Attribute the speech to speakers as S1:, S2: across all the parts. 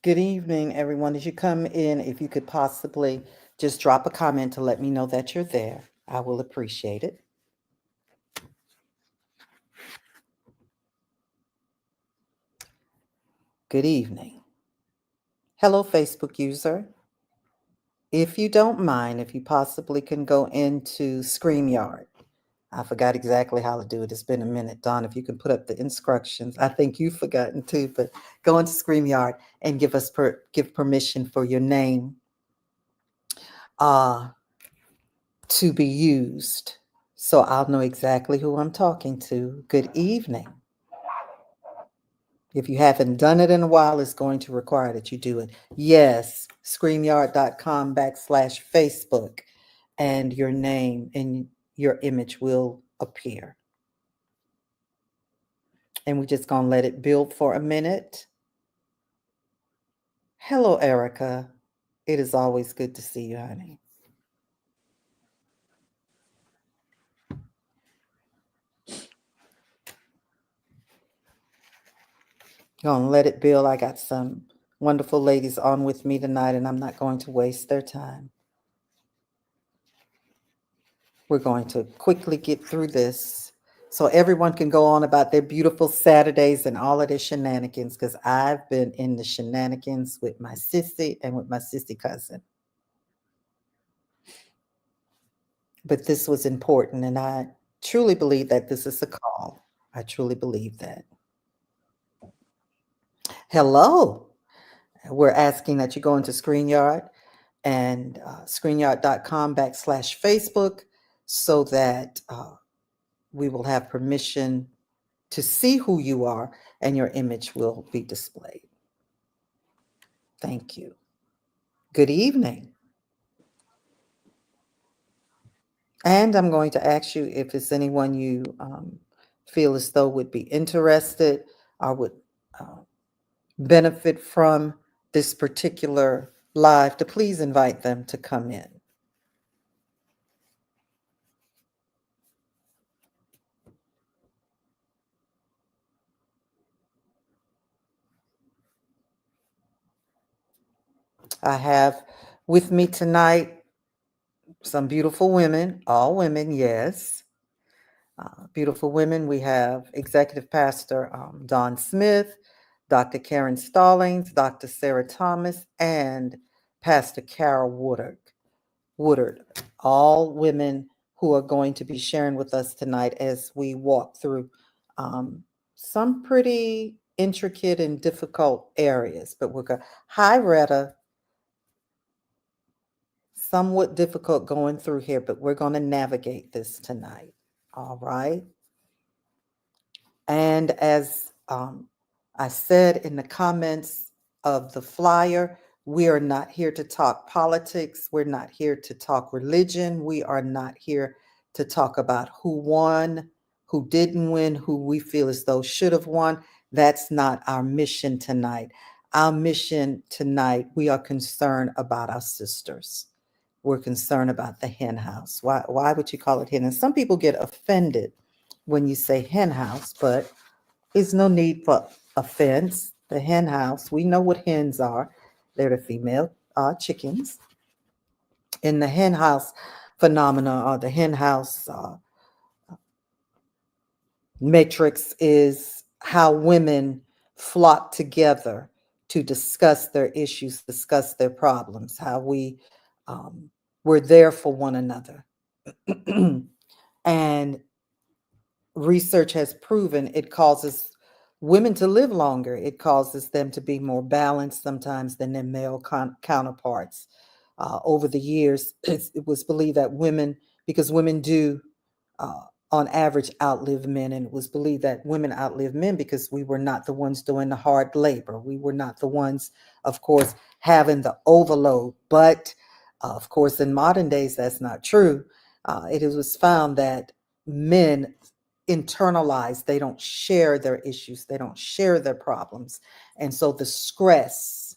S1: Good evening, everyone. As you come in, if you could possibly just drop a comment to let me know that you're there, I will appreciate it. Good evening. Hello, Facebook user. If you don't mind, if you possibly can go into StreamYard. I forgot exactly how to do it. It's been a minute. Don, if you can put up the instructions. I think you've forgotten too, but go into StreamYard and give permission for your name uh, to be used. So I'll know exactly who I'm talking to. Good evening. If you haven't done it in a while, it's going to require that you do it. Yes, StreamYard.com/Facebook, and your name and your image will appear. And we're just going to let it build for a minute. Hello, Erica. It is always good to see you, honey. Gonna let it build. I got some wonderful ladies on with me tonight, and I'm not going to waste their time. We're going to quickly get through this so everyone can go on about their beautiful Saturdays and all of their shenanigans, because I've been in the shenanigans with my sissy and with my sissy cousin. But this was important, and I truly believe that this is a call. I truly believe that. Hello. We're asking that you go into ScreenYard and ScreenYard.com/Facebook so that we will have permission to see who you are and your image will be displayed. Thank you. Good evening. And I'm going to ask you if it's anyone you feel as though would be interested or would uh, benefit from this particular live to please invite them to come in. I have with me tonight some beautiful women, all women, yes. Beautiful women. We have Executive Pastor Don Smith, Dr. Karen Stallings, Dr. Sarah Thomas, and Pastor Carol Woodard, all women who are going to be sharing with us tonight as we walk through some pretty intricate and difficult areas. But we're going, hi, Retta, somewhat difficult going through here, but we're going to navigate this tonight. All right. And as I said in the comments of the flyer, we are not here to talk politics. We're not here to talk religion. We are not here to talk about who won, who didn't win, who we feel as though should have won. That's not our mission tonight. Our mission tonight, we are concerned about our sisters. We're concerned about the hen house. Why would you call it hen? And some people get offended when you say hen house, but there's no need for offense. The hen house, we know what hens are. They're the female chickens. In the hen house phenomena or the hen house matrix is how women flock together to discuss their issues, discuss their problems, how we're there for one another. And research has proven it causes women to live longer. It causes them to be more balanced sometimes than their male counterparts. Over the years, it was believed that women, because women do uh, on average outlive men, and it was believed that women outlive men because we were not the ones doing the hard labor. We were not the ones, of course, having the overload. But of course, in modern days, that's not true. It was found that men internalize, they don't share their issues, they don't share their problems. And so the stress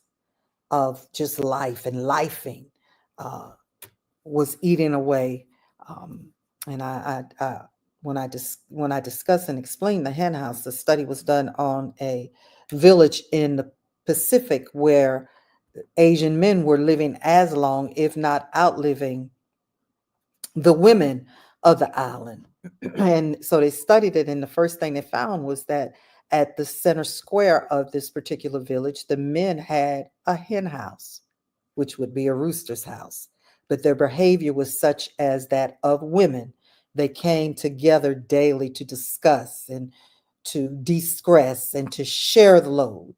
S1: of just life and lifing uh, was eating away. Um, and when I discuss and explain the hen house, the study was done on a village in the Pacific, where Asian men were living as long, if not outliving, the women of the island. And so they studied it, and the first thing they found was that at the center square of this particular village, the men had a hen house, which would be a rooster's house. But their behavior was such as that of women. They came together daily to discuss and to de-stress and to share the load.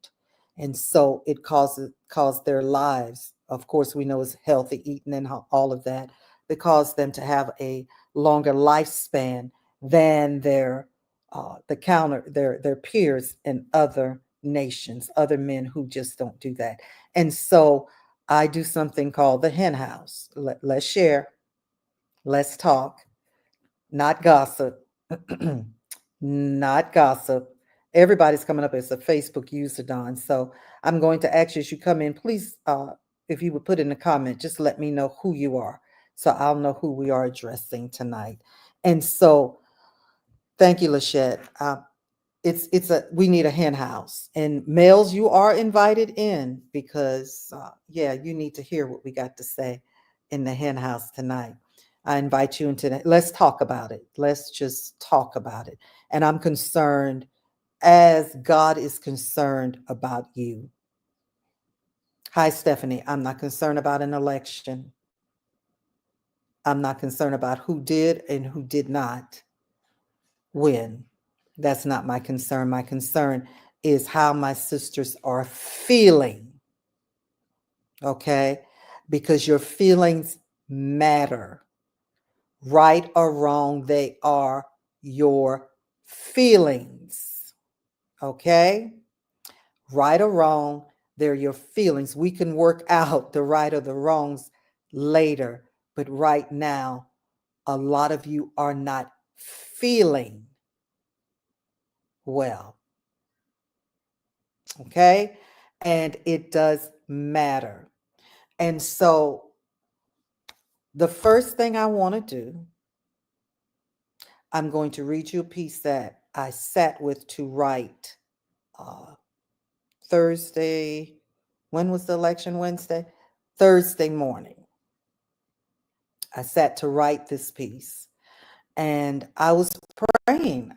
S1: And so it caused their lives, of course, we know is healthy eating and all of that, it caused them to have a longer lifespan than their peers in other nations, other men who just don't do that. And so I do something called the hen house. Let's share, let's talk, not gossip. Not gossip. Everybody's coming up as a Facebook user, Don. So I'm going to ask you as you come in, please, if you would put in a comment, just let me know who you are, so I'll know who we are addressing tonight. And so, thank you, Lachette. We need a hen house, and males, you are invited in because yeah, you need to hear what we got to say in the hen house tonight. I invite you into that. Let's talk about it. Let's just talk about it. And I'm concerned as God is concerned about you. Hi, Stephanie. I'm not concerned about an election. I'm not concerned about who did and who did not win. That's not my concern. My concern is how my sisters are feeling. Okay? Because your feelings matter. Right or wrong, they are your feelings. Okay? Right or wrong, they're your feelings. We can work out the right or the wrongs later, but right now, a lot of you are not feeling well. Okay? And it does matter. And so, the first thing I want to do, I'm going to read you a piece that I sat with to write Thursday. When was the election? Wednesday? Thursday morning. I sat to write this piece, and I was praying.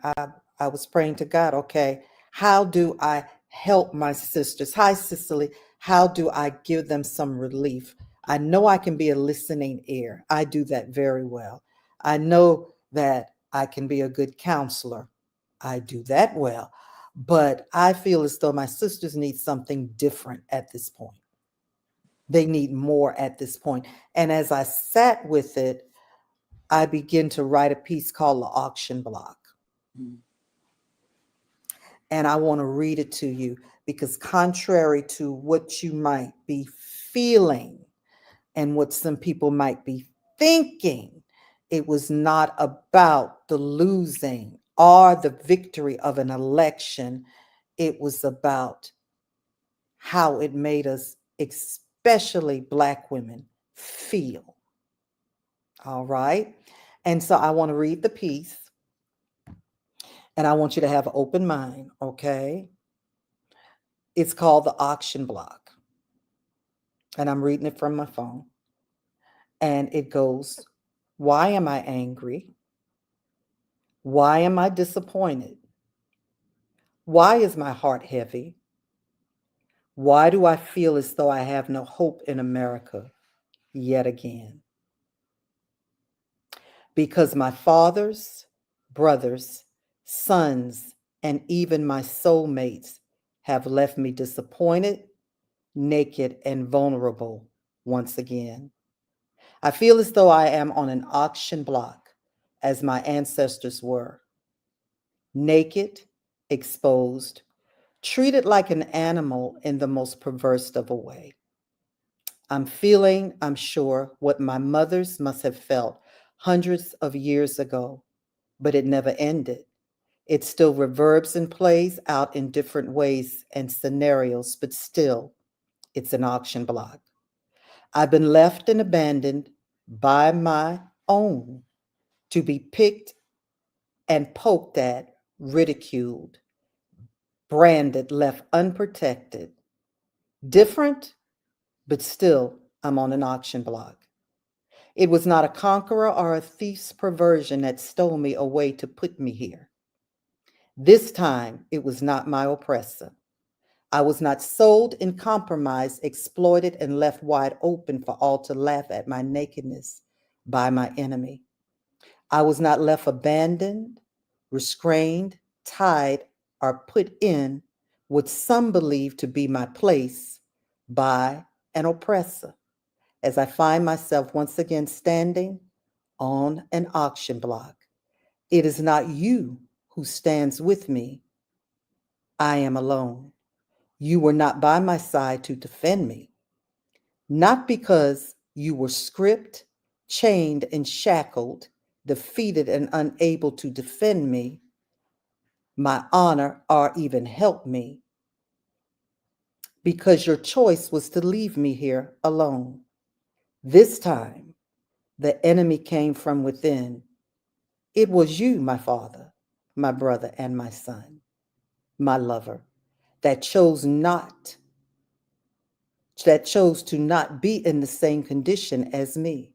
S1: I was praying to God, okay, how do I help my sisters? Hi, Cicely. How do I give them some relief? I know I can be a listening ear. I do that very well. I know that I can be a good counselor. I do that well. But I feel as though my sisters need something different at this point. They need more at this point. And as I sat with it, I began to write a piece called The Auction Block. And I want to read it to you because, contrary to what you might be feeling and what some people might be thinking, it was not about the losing or the victory of an election. It was about how it made us, especially Black women, feel. All right. And so I want to read the piece, and I want you to have an open mind, okay? It's called The Auction Block, and I'm reading it from my phone. And it goes, why am I angry? Why am I disappointed? Why is my heart heavy? Why do I feel as though I have no hope in America yet again? Because my fathers, brothers, sons, and even my soulmates have left me disappointed, naked, and vulnerable once again. I feel as though I am on an auction block, as my ancestors were. Naked, exposed, treated like an animal in the most perverse of a way. I'm feeling, I'm sure, what my mothers must have felt hundreds of years ago, but it never ended. It still reverbs and plays out in different ways and scenarios, but still, it's an auction block. I've been left and abandoned by my own to be picked and poked at, ridiculed, branded, left unprotected. Different, but still, I'm on an auction block. It was not a conqueror or a thief's perversion that stole me away to put me here. This time, it was not my oppressor. I was not sold and compromised, exploited, and left wide open for all to laugh at my nakedness by my enemy. I was not left abandoned, restrained, tied, or put in what some believe to be my place by an oppressor, as I find myself once again standing on an auction block. It is not you who stands with me. I am alone. You were not by my side to defend me, not because you were stripped, chained, and shackled, defeated, and unable to defend me, my honor, or even help me, because your choice was to leave me here alone. This time, the enemy came from within. It was you, my father, my brother, and my son, my lover, that chose to not be in the same condition as me.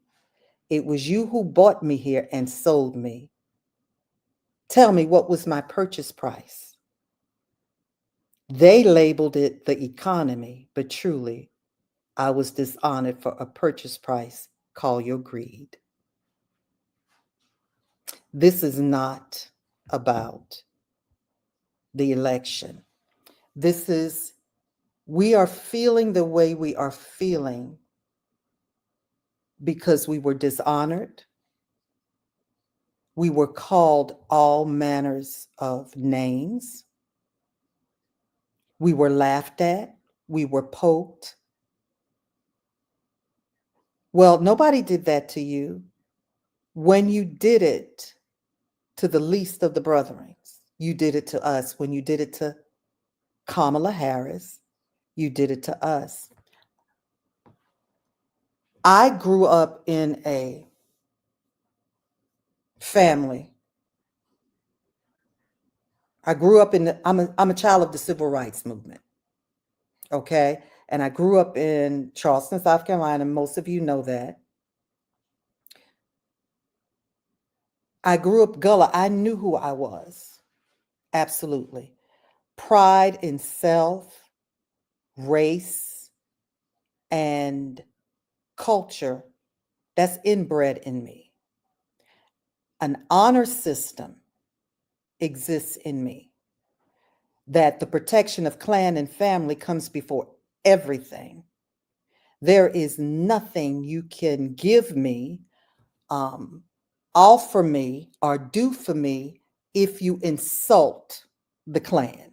S1: It was you who bought me here and sold me. Tell me, what was my purchase price? They labeled it the economy, but truly, I was dishonored for a purchase price. Call your greed. This is not about the election. We are feeling the way we are feeling because we were dishonored. We were called all manners of names. We were laughed at. We were poked. Well, nobody did that to you. When you did it to the least of the brethren, you did it to us. When you did it to Kamala Harris, you did it to us. I grew up in a family. I'm a child of the civil rights movement. Okay. And I grew up in Charleston, South Carolina. Most of you know that. I grew up Gullah. I knew who I was. Absolutely. Pride in self, race, and culture, that's inbred in me. An honor system exists in me, that the protection of clan and family comes before everything. There is nothing you can give me, offer me, or do for me if you insult the clan.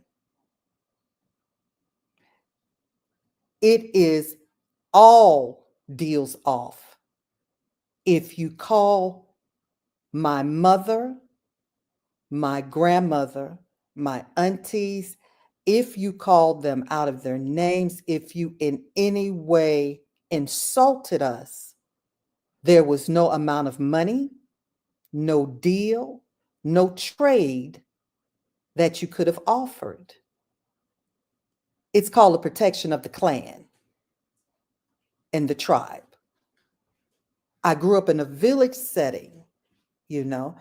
S1: It is all deals off if you call my mother, my grandmother, my aunties, if you called them out of their names, if you in any way insulted us, there was no amount of money, no deal, no trade that you could have offered. It's called the protection of the clan and the tribe. I grew up in a village setting, you know.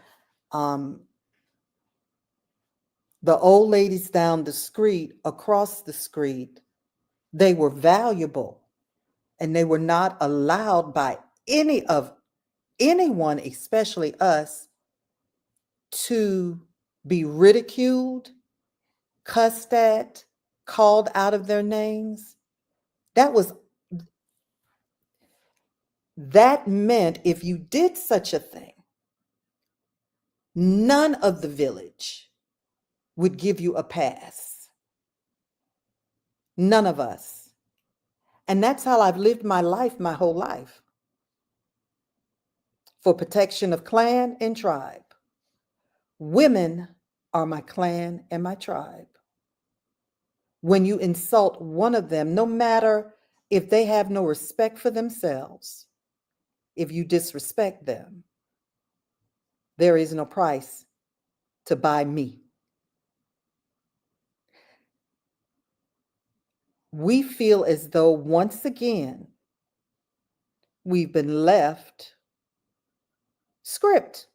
S1: The old ladies down the street, across the street, they were valuable, and they were not allowed by anyone, especially us, to be ridiculed, cussed at, called out of their names. That meant if you did such a thing, none of the village would give you a pass. None of us. And that's how I've lived my life, my whole life, for protection of clan and tribe. Women are my clan and my tribe. When you insult one of them, no matter if they have no respect for themselves, if you disrespect them, there is no price to buy me. we feel as though once again we've been left script,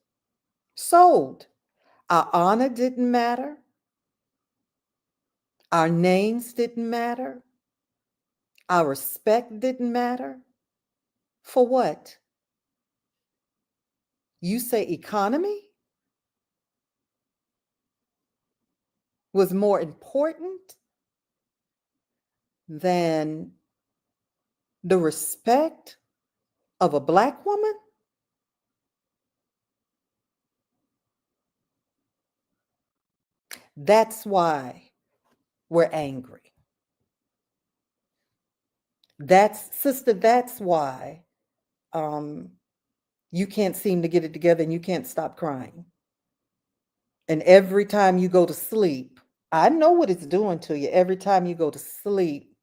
S1: sold. Our honor didn't matter. Our names didn't matter. Our respect didn't matter. For what? You say economy was more important than the respect of a Black woman? That's why we're angry. That's why you can't seem to get it together and you can't stop crying. And every time you go to sleep, I know what it's doing to you. Every time you go to sleep,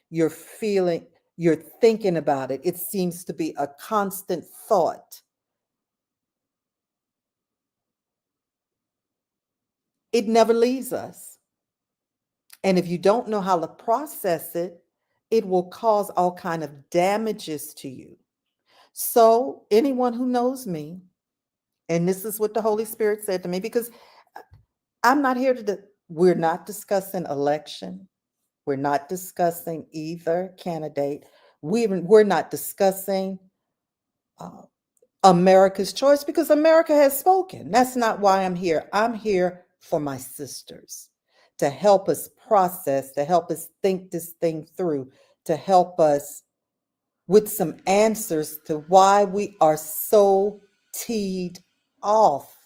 S1: you're feeling, you're thinking about it. It seems to be a constant thought. It never leaves us. And if you don't know how to process it, it will cause all kind of damages to you. So anyone who knows me, and this is what the Holy Spirit said to me, because I'm not here to, we're not discussing election. We're not discussing either candidate. We're not discussing uh, America's choice because America has spoken. That's not why I'm here. I'm here for my sisters to help us process, to help us think this thing through, to help us with some answers to why we are so teed off.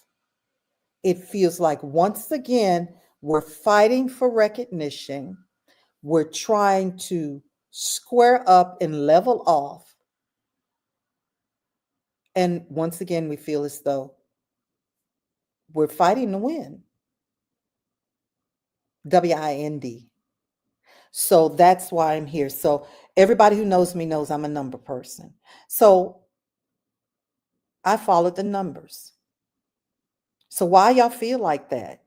S1: It feels like once again, we're fighting for recognition. We're trying to square up and level off. And once again, we feel as though we're fighting to win. WIND. So that's why I'm here. So everybody who knows me knows I'm a number person. So I followed the numbers. So why y'all feel like that?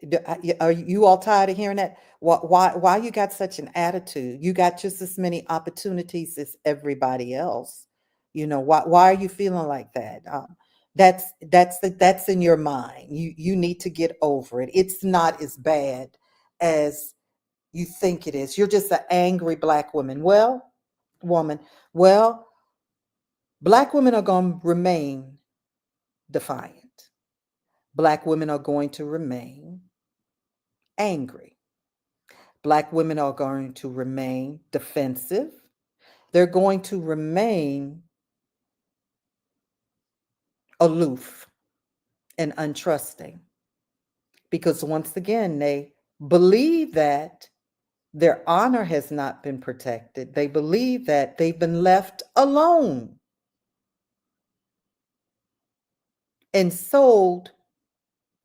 S1: Are you all tired of hearing that? Why you got such an attitude? You got just as many opportunities as everybody else. You know, why are you feeling like that? That's in your mind. You need to get over it. It's not as bad as you think it is. You're just an angry Black woman. Woman. Well, Black women are going to remain defiant. Black women are going to remain angry. Black women are going to remain defensive. They're going to remain aloof and untrusting because once again, they believe that their honor has not been protected. They believe that they've been left alone and sold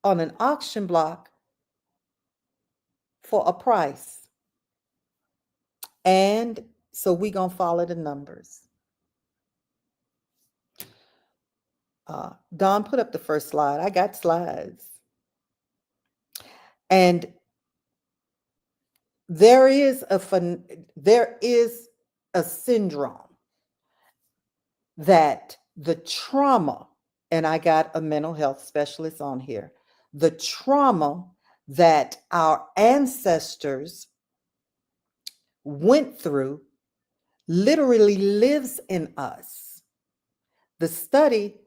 S1: on an auction block for a price. And so we're going to follow the numbers. Don, put up the first slide. I got slides. And there is a syndrome that the trauma, and I got a mental health specialist on here, the trauma that our ancestors went through literally lives in us. The study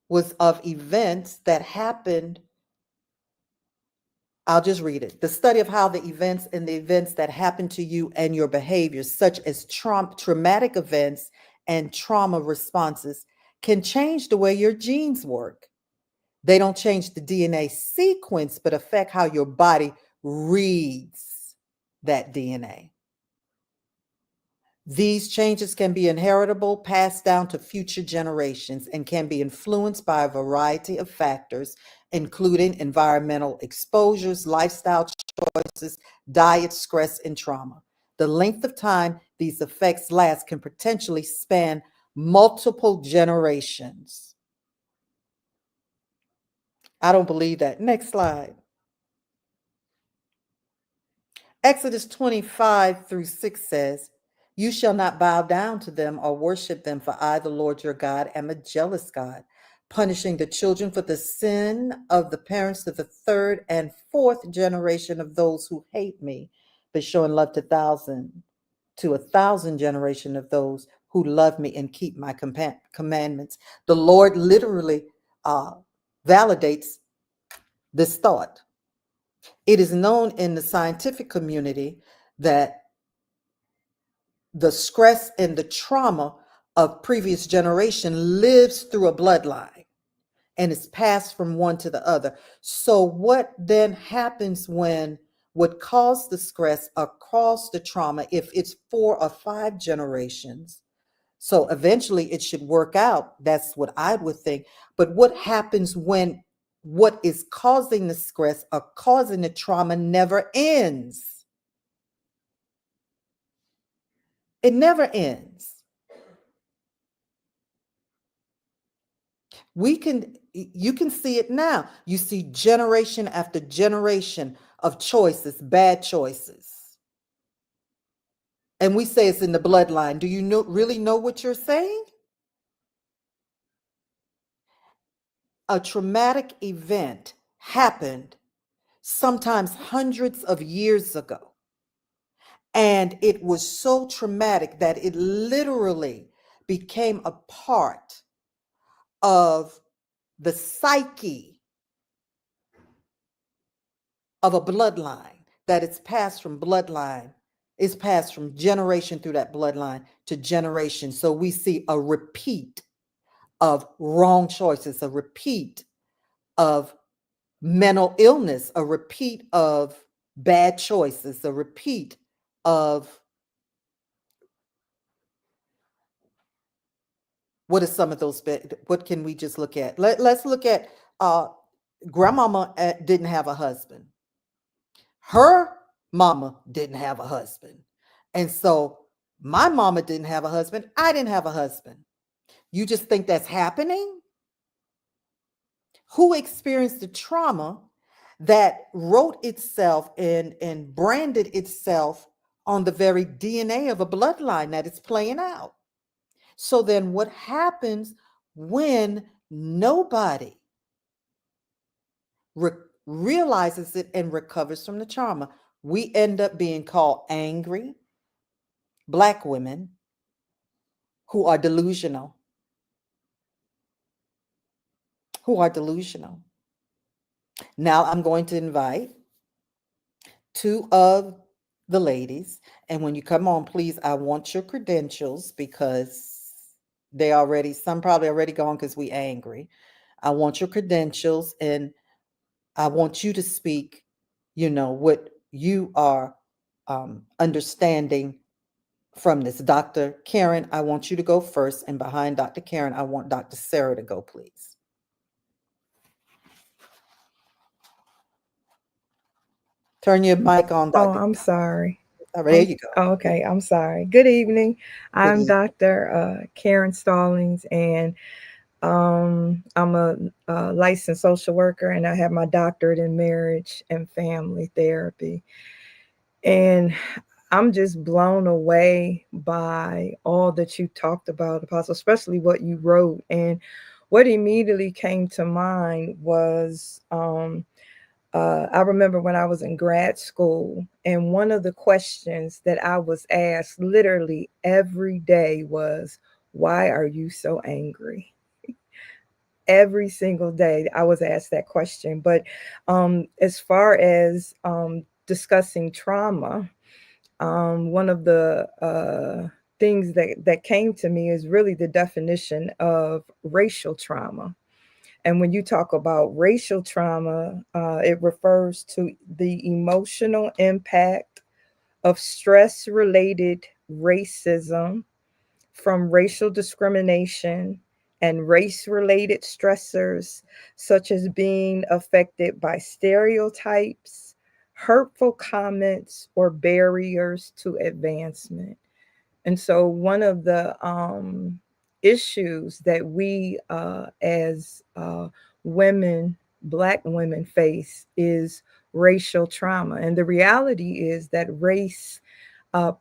S1: was of events that happened. I'll just read it. The study of how the events that happen to you and your behaviors, such as traumatic events and trauma responses, can change the way your genes work. They don't change the DNA sequence, but affect how your body reads that DNA. These changes can be inheritable, passed down to future generations, and can be influenced by a variety of factors, including environmental exposures, lifestyle choices, diet, stress, and trauma. The length of time these effects last can potentially span multiple generations. I don't believe that. Next slide. Exodus 25:6 says, "You shall not bow down to them or worship them, for I, the Lord your God, am a jealous God, punishing the children for the sin of the parents to the third and fourth generation of those who hate me, but showing love to 1,000 generation of those who love me and keep my commandments." The Lord literally uh, validates this thought. It is known in the scientific community that the stress and the trauma of previous generation lives through a bloodline and is passed from one to the other. So what then happens when what caused the stress or caused the trauma, if it's 4 or 5 generations, so eventually it should work out. That's what I would think. But what happens when what is causing the stress or causing the trauma never ends? It never ends. You can see it now. You see generation after generation of choices, bad choices. And we say it's in the bloodline. Do you really know what you're saying? A traumatic event happened sometimes hundreds of years ago. And it was so traumatic that it literally became a part of the psyche of a bloodline, that it's passed from bloodline, is passed from generation through that bloodline to generation. So we see a repeat of wrong choices, a repeat of mental illness, a repeat of bad choices, a repeat of what are some of those? What can we just look at? Let's look at grandmama didn't have a husband. Her mama didn't have a husband. And so my mama didn't have a husband. I didn't have a husband. You just think that's happening? Who experienced the trauma that wrote itself and branded itself on the very DNA of a bloodline that it's playing out? So then what happens when nobody realizes it and recovers from the trauma? We end up being called angry Black women who are delusional, who are delusional. Now I'm going to invite 2 of the ladies, and when you come on, please, I want your credentials because some probably already gone because we angry. I want your credentials, and I want you to speak, what you are understanding from this. Dr. Karen, I want you to go first, and behind Dr. Karen, I want Dr. Sarah to go, please. Turn your mic on,
S2: Oh,
S1: Dr.
S2: I'm sorry.
S1: All right, there you go.
S2: Oh, okay. I'm sorry. Good evening.
S1: Good
S2: I'm
S1: evening.
S2: Dr. Karen Stallings, and I'm a licensed social worker, and I have my doctorate in marriage and family therapy. And I'm just blown away by all that you talked about, Apostle, especially what you wrote. And what immediately came to mind was I remember when I was in grad school, and one of the questions that I was asked literally every day was, "Why are you so angry?" Every single day, I was asked that question. But as far as discussing trauma, one of the things that came to me is really the definition of racial trauma. And when you talk about racial trauma, it refers to the emotional impact of stress related racism from racial discrimination and race related stressors, such as being affected by stereotypes, hurtful comments, or barriers to advancement. And so, one of the issues that we as women, Black women, face is racial trauma. And the reality is that race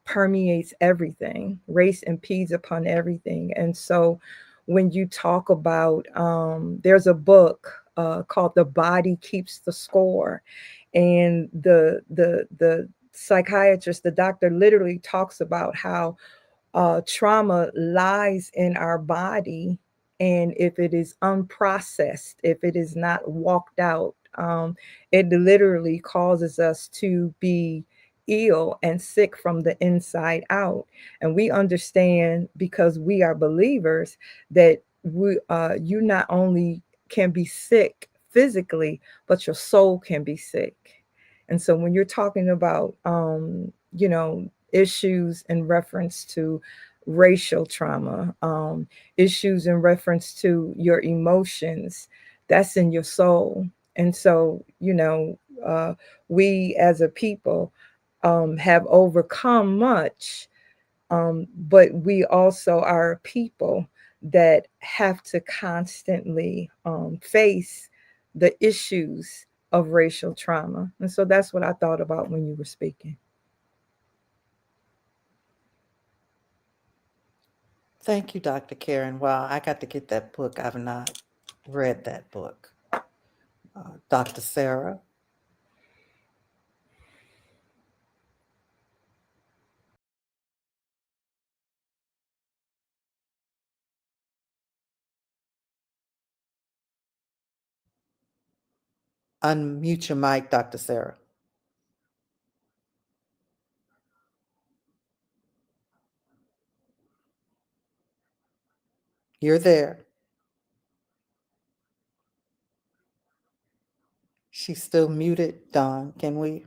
S2: permeates everything. Race impedes upon everything. And so when you talk about, there's a book called "The Body Keeps the Score," and the psychiatrist, the doctor, literally talks about how trauma lies in our body, and if it is unprocessed, if it is not walked out, it literally causes us to be ill and sick from the inside out. And we understand, because we are believers, that you not only can be sick physically, but your soul can be sick. And so when you're talking about issues in reference to racial trauma, issues in reference to your emotions, that's in your soul. And so, we as a people have overcome much, but we also are a people that have to constantly face the issues of racial trauma. And so that's what I thought about when you were speaking.
S1: Thank you, Dr. Karen. Wow, I got to get that book. I've not read that book. Dr. Sarah. Unmute your mic, Dr. Sarah. You're there. She's still muted. Dawn, can we?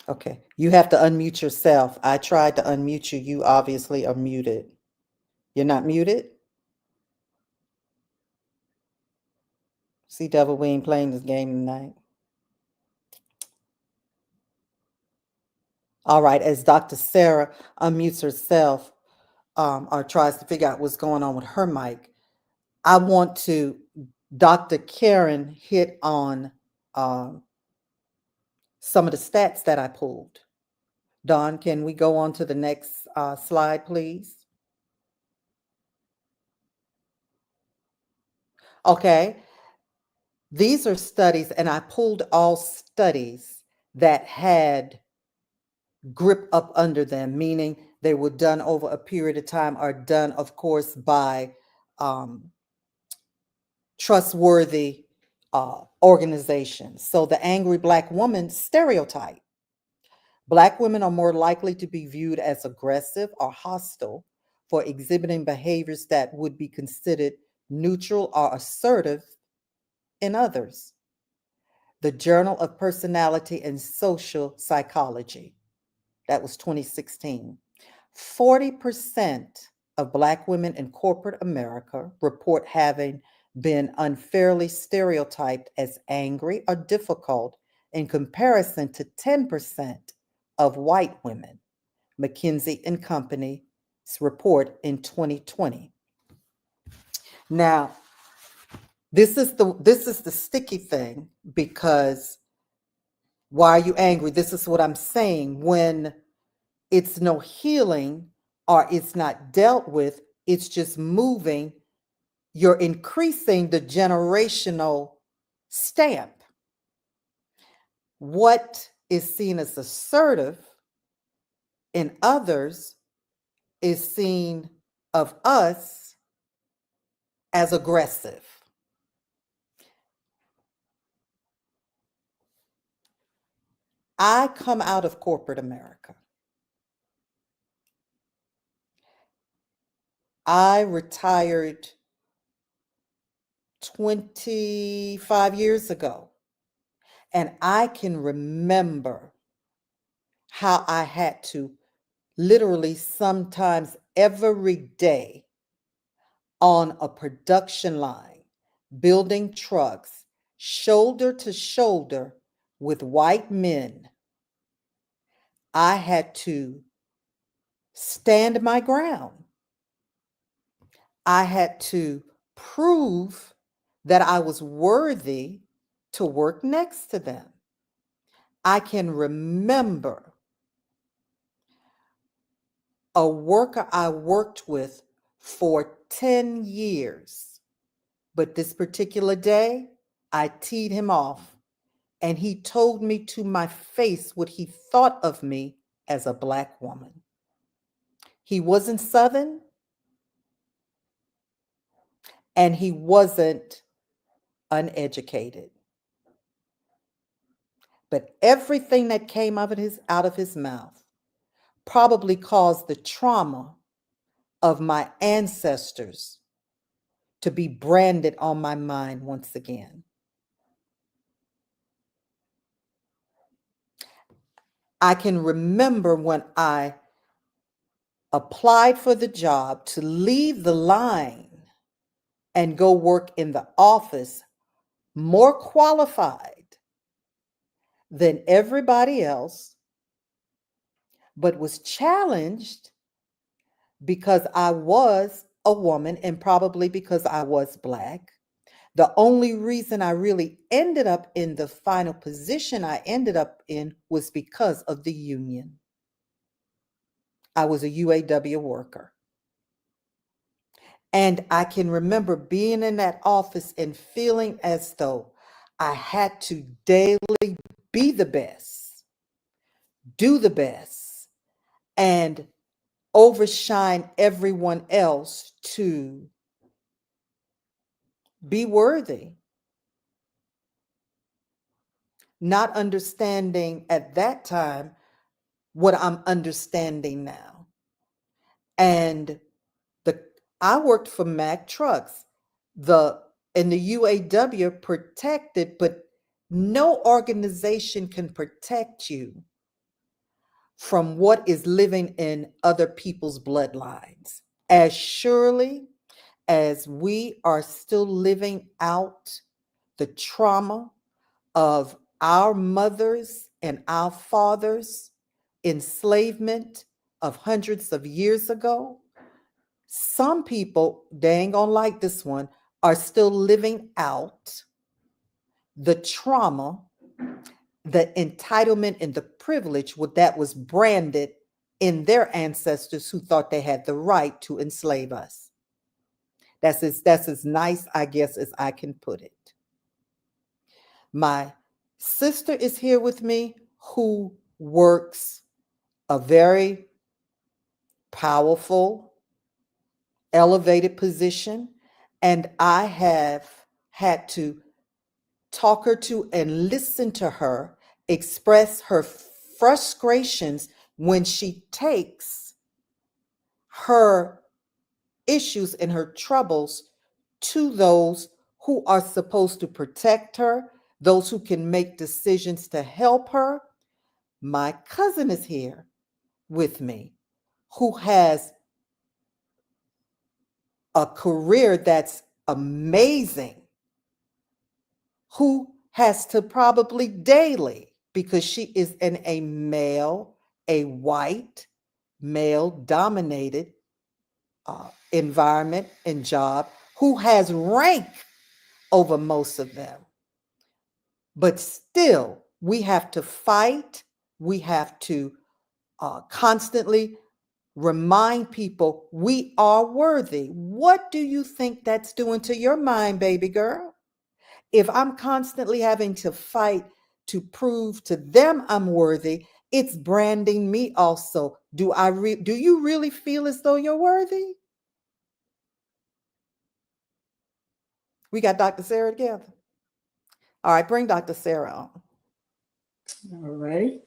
S1: Okay. You have to unmute yourself. I tried to unmute you. You obviously are muted. You're not muted? See, Devil, we ain't playing this game tonight. All right. As Dr. Sarah unmutes herself, or tries to figure out what's going on with her mic, I want to, Dr. Karen hit on some of the stats that I pulled. Dawn, can we go on to the next slide, please? Okay. These are studies, and I pulled all studies that had grip up under them, meaning they were done over a period of time, are done, of course, by trustworthy organizations. So the angry Black woman stereotype. Black women are more likely to be viewed as aggressive or hostile for exhibiting behaviors that would be considered neutral or assertive in others. The Journal of Personality and Social Psychology. That was 2016. 40% of Black women in corporate America report having been unfairly stereotyped as angry or difficult in comparison to 10% of white women. McKinsey and Company's report in 2020. Now, this is the sticky thing, because why are you angry? This is what I'm saying. When it's no healing or it's not dealt with, it's just moving, you're increasing the generational stamp. What is seen as assertive in others is seen of us as aggressive. I come out of corporate America. I retired 25 years ago, and I can remember how I had to literally sometimes every day on a production line building trucks, shoulder to shoulder with white men, I had to stand my ground. I had to prove that I was worthy to work next to them. I can remember a worker I worked with for 10 years, but this particular day, I teed him off, and he told me to my face what he thought of me as a Black woman. He wasn't Southern, and he wasn't uneducated. But everything that came out of his mouth probably caused the trauma of my ancestors to be branded on my mind once again. I can remember when I applied for the job to leave the line and go work in the office, more qualified than everybody else, but was challenged because I was a woman and probably because I was Black. The only reason I really ended up in the final position I ended up in was because of the union. I was a UAW worker. And I can remember being in that office and feeling as though I had to daily be the best, do the best, and overshine everyone else to be worthy. Not understanding at that time what I'm understanding now. And I worked for Mack Trucks. And the UAW protected, but no organization can protect you from what is living in other people's bloodlines. As surely as we are still living out the trauma of our mothers and our fathers' enslavement of hundreds of years ago, some people, they ain't gonna like this one, are still living out the trauma, the entitlement, and the privilege that was branded in their ancestors who thought they had the right to enslave us. That's as nice, I guess, as I can put it. My sister is here with me who works a very powerful, elevated position, and I have had to talk her to and listen to her express her frustrations when she takes her issues and her troubles to those who are supposed to protect her, those who can make decisions to help her. My cousin is here with me who has a career that's amazing, who has to probably daily, because she is in a white, male dominated environment and job, who has rank over most of them. But still, we have to fight. We have to constantly remind people we are worthy. What do you think that's doing to your mind, baby girl? If I'm constantly having to fight to prove to them I'm worthy, it's branding me also. Do you really feel as though you're worthy? We got Dr. Sarah together. All right, bring Dr. Sarah on.
S3: All right.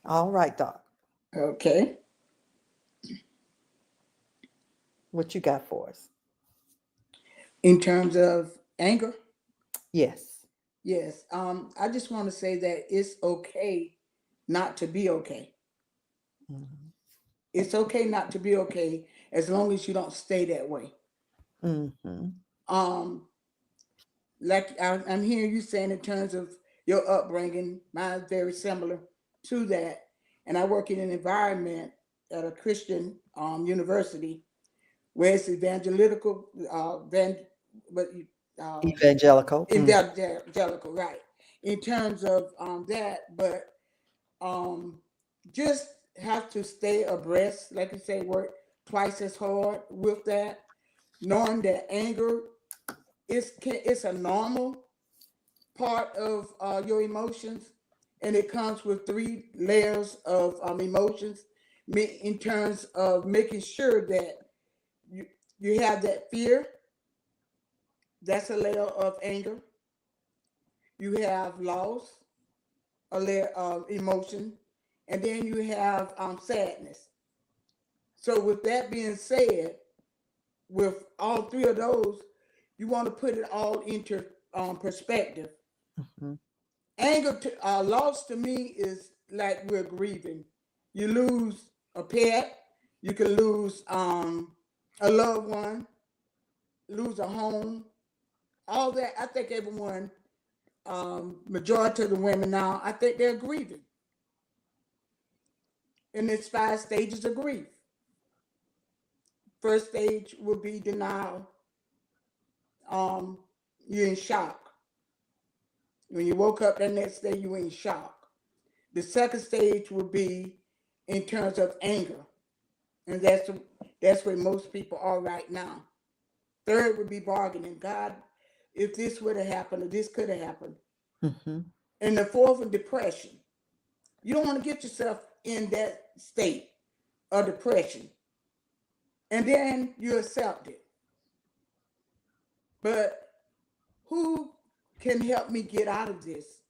S1: All right, Doc.
S3: Okay.
S1: What you got for us?
S3: In terms of anger,
S1: Yes.
S3: yes. I just want to say that it's okay not to be okay.
S1: Mhm.
S3: It's okay not to be okay as long as you don't stay that way.
S1: Mhm.
S3: Um, like I'm hearing you saying in terms of your upbringing, mine's very similar to that. And I work in an environment at a Christian university where it's evangelical, but
S1: Evangelical.
S3: evangelical, right? In terms of that, but just have to stay abreast, like you say, work twice as hard with that, knowing that anger it's a normal part of your emotions, and it comes with three layers of emotions. In terms of making sure that you you have that fear, that's a layer of anger. You have loss, a layer of emotion, and then you have sadness. So, with that being said, with all three of those, you want to put it all into perspective.
S1: Mhm.
S3: Anger, loss to me is like we're grieving. You lose a pet, you can lose a loved one, lose a home, all that. I think everyone, majority of the women now, I think they're grieving. And it's 5 stages of grief. First stage would be denial. Um, you're in shock. When you woke up that next day, you were in shock. The second stage would be in terms of anger, and that's where most people are right now. Third would be bargaining. God, if this would have happened or this could have happened.
S1: Mhm.
S3: And the fourth one, depression. You don't want to get yourself in that state of depression, and then you accept it. But who can help me get out of this?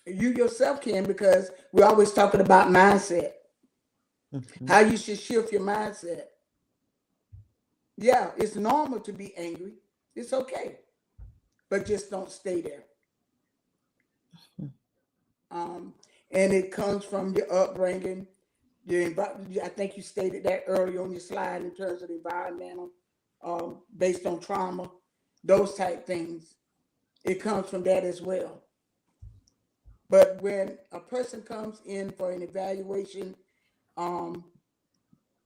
S3: You yourself can, because we're always talking about mindset,
S1: Mhm.
S3: how you should shift your mindset. Yeah, it's normal to be angry. It's okay, but just don't stay there.
S1: Mhm.
S3: Um, and it comes from your upbringing. I think you stated that earlier on your slide in terms of the environmental, based on trauma, those type things. It comes from that as well. But when a person comes in for an evaluation, um,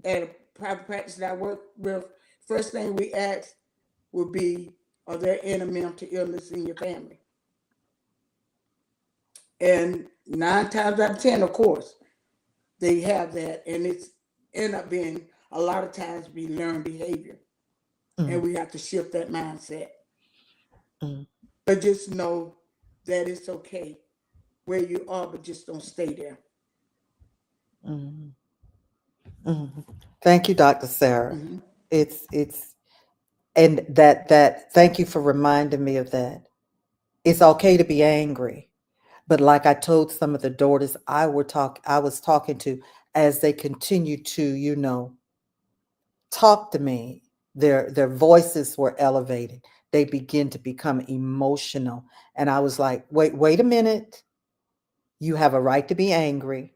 S3: at a private practice that I work with, first thing we ask would be, are there any mental illness in your family? And 9 times out of 10, of course, they have that, and it's end up being a lot of times be learned behavior, and
S1: Mhm.
S3: we have to shift that mindset.
S1: Mhm.
S3: But just know that it's okay where you are, but just don't stay there.
S1: Mhm. Mhm. Thank you, Dr. Sarah.
S3: Mm-hmm.
S1: It's and that thank you for reminding me of that. It's okay to be angry, but like I told some of the daughters I was talking to, as they continue to, talk to me, their voices were elevated. They begin to become emotional. And I was like, wait a minute. You have a right to be angry.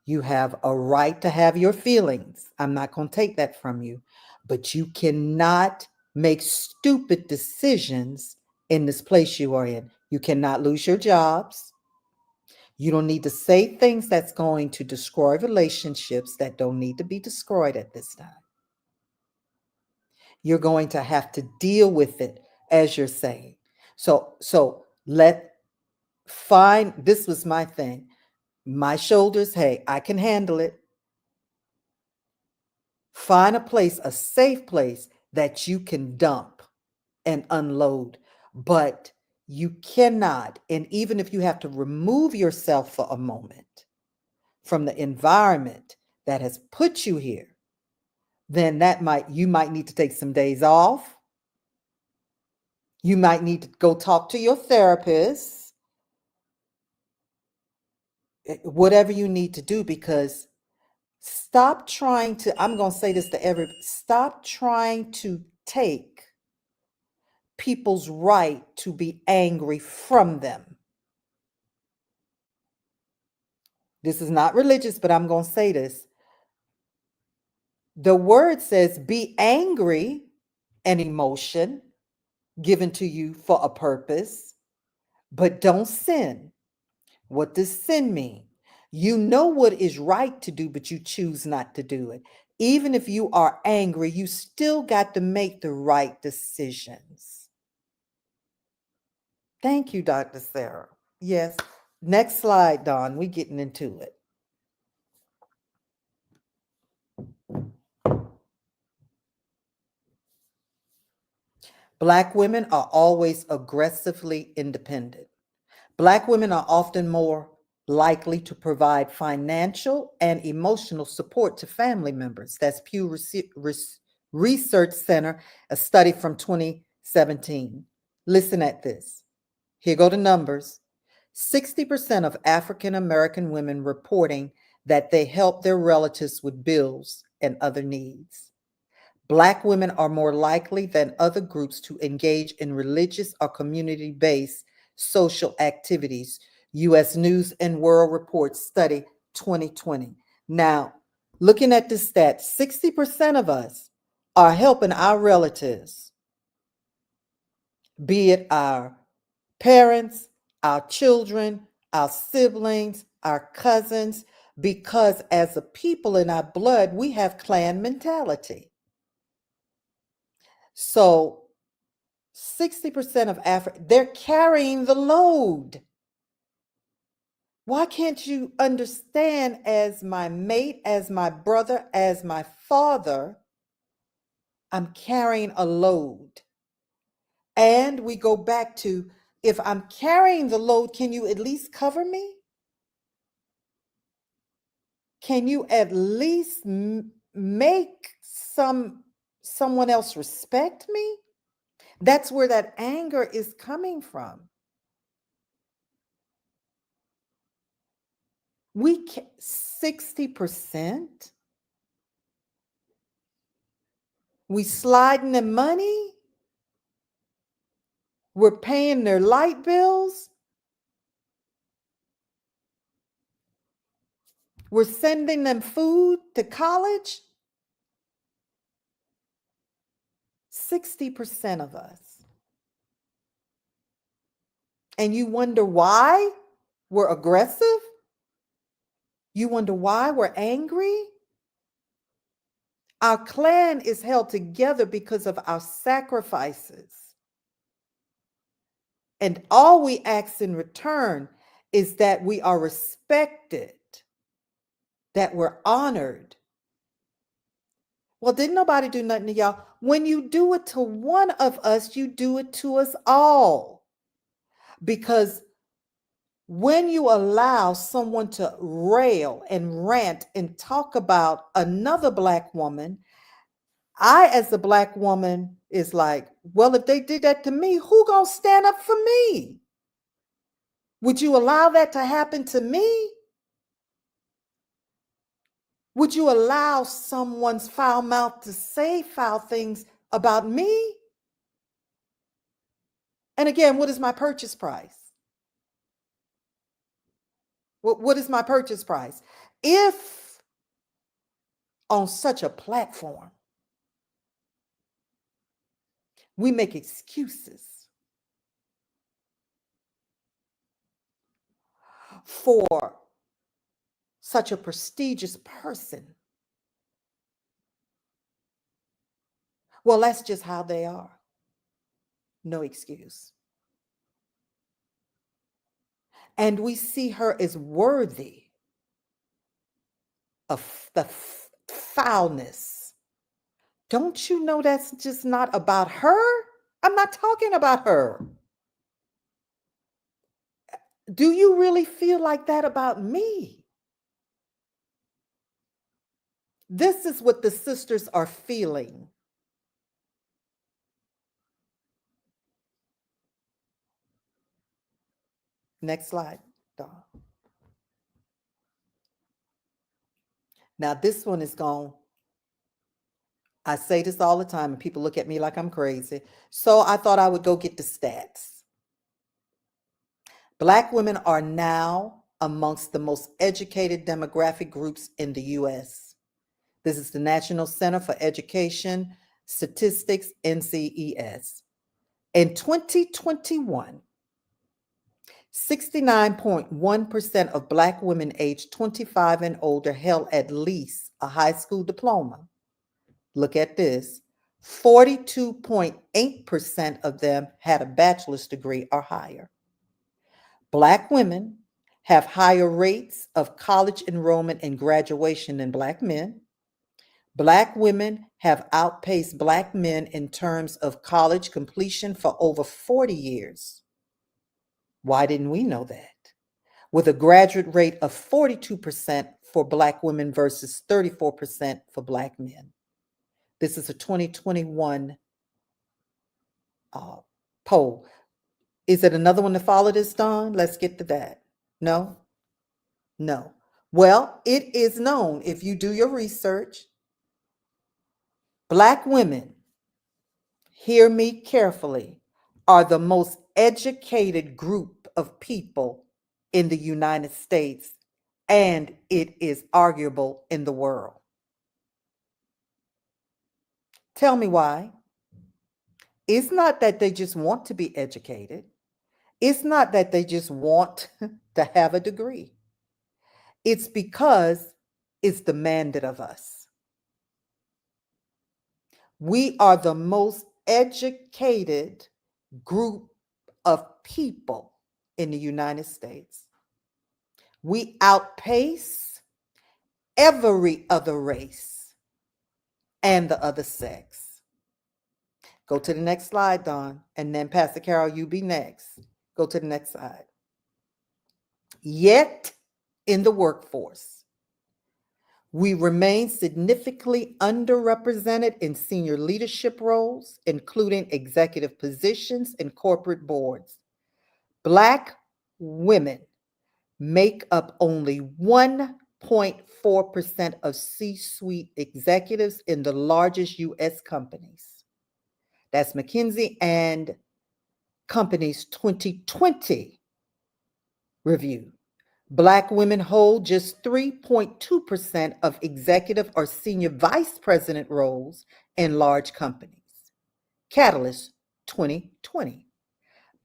S1: You have a right to have your feelings. I'm not going to take that from you, but you cannot make stupid decisions in this place you are in. You cannot lose your jobs. You don't need to say things that's going to destroy relationships that don't need to be destroyed at this time. You're going to have to deal with it, as you're saying. So let find this was my thing. My shoulders, hey, I can handle it. Find a place, a safe place that you can dump and unload. But you cannot, and even if you have to remove yourself for a moment from the environment that has put you here, then you might need to take some days off. You might need to go talk to your therapist, whatever you need to do, because stop trying to, I'm going to say this to stop trying to take people's right to be angry from them. This is not religious, but I'm going to say this. The word says be angry, an emotion, given to you for a purpose, but don't sin. What does sin mean? You know what is right to do, but you choose not to do it. Even if you are angry, you still got to make the right decisions. Thank you, Dr. Sarah. Yes. Next slide, Dawn. We're getting into it. Black women are always aggressively independent. Black women are often more likely to provide financial and emotional support to family members. That's Pew Research Center, a study from 2017. Listen at this. Here go the numbers. 60% of African American women reporting that they help their relatives with bills and other needs. Black women are more likely than other groups to engage in religious or community-based social activities. U.S. News and World Report Study 2020. Now, looking at the stats, 60% of us are helping our relatives, be it our parents, our children, our siblings, our cousins, because as a people in our blood, we have clan mentality. So 60% of Africa, they're carrying the load. Why can't you understand, as my mate, as my brother, as my father, I'm carrying a load? And we go back to, if I'm carrying the load, can you at least cover me? Can you at least make someone else respect me? That's where that anger is coming from. We 60%. We sliding them money. We're paying their light bills. We're sending them food to college. 60% of us. And you wonder why we're aggressive? You wonder why we're angry? Our clan is held together because of our sacrifices. And all we ask in return is that we are respected, that we're honored. Well, didn't nobody do nothing to y'all? When you do it to one of us, you do it to us all. Because when you allow someone to rail and rant and talk about another Black woman, I, as a Black woman, is like, well, if they did that to me, who gonna stand up for me? Would you allow that to happen to me? Would you allow someone's foul mouth to say foul things about me? And again, what is my purchase price? What is my purchase price? If on such a platform, we make excuses for such a prestigious person, well, that's just how they are. No excuse. And we see her as worthy of the foulness. Don't you know that's just not about her? I'm not talking about her. Do you really feel like that about me? This is what the sisters are feeling. Next slide, Dawn. Now, this one is gone. I say this all the time, and people look at me like I'm crazy. So I thought I would go get the stats. Black women are now amongst the most educated demographic groups in the U.S. This is the National Center for Education Statistics, NCES. In 2021, 69.1% of Black women aged 25 and older held at least a high school diploma. Look at this. 42.8% of them had a bachelor's degree or higher. Black women have higher rates of college enrollment and graduation than Black men. Black women have outpaced Black men in terms of college completion for over 40 years. Why didn't we know that? With a graduate rate of 42% for Black women versus 34% for Black men. This is a 2021 poll. Is it another one to follow this, Dawn? Let's get to that. No? No. Well, it is known, if you do your research, Black women, hear me carefully, are the most educated group of people in the United States, and it is arguable in the world. Tell me why. It's not that they just want to be educated. It's not that they just want to have a degree. It's because it's demanded of us. We are the most educated group of people in the United States. We outpace every other race and the other sex. Go to the next slide, Dawn, and then Pastor Carol, you be next. Go to the next slide. Yet, in the workforce, we remain significantly underrepresented in senior leadership roles, including executive positions and corporate boards. Black women make up only 1.4% of C-suite executives in the largest U.S. companies. That's McKinsey and Company's 2020 review. Black women hold just 3.2% of executive or senior vice president roles in large companies. Catalyst 2020.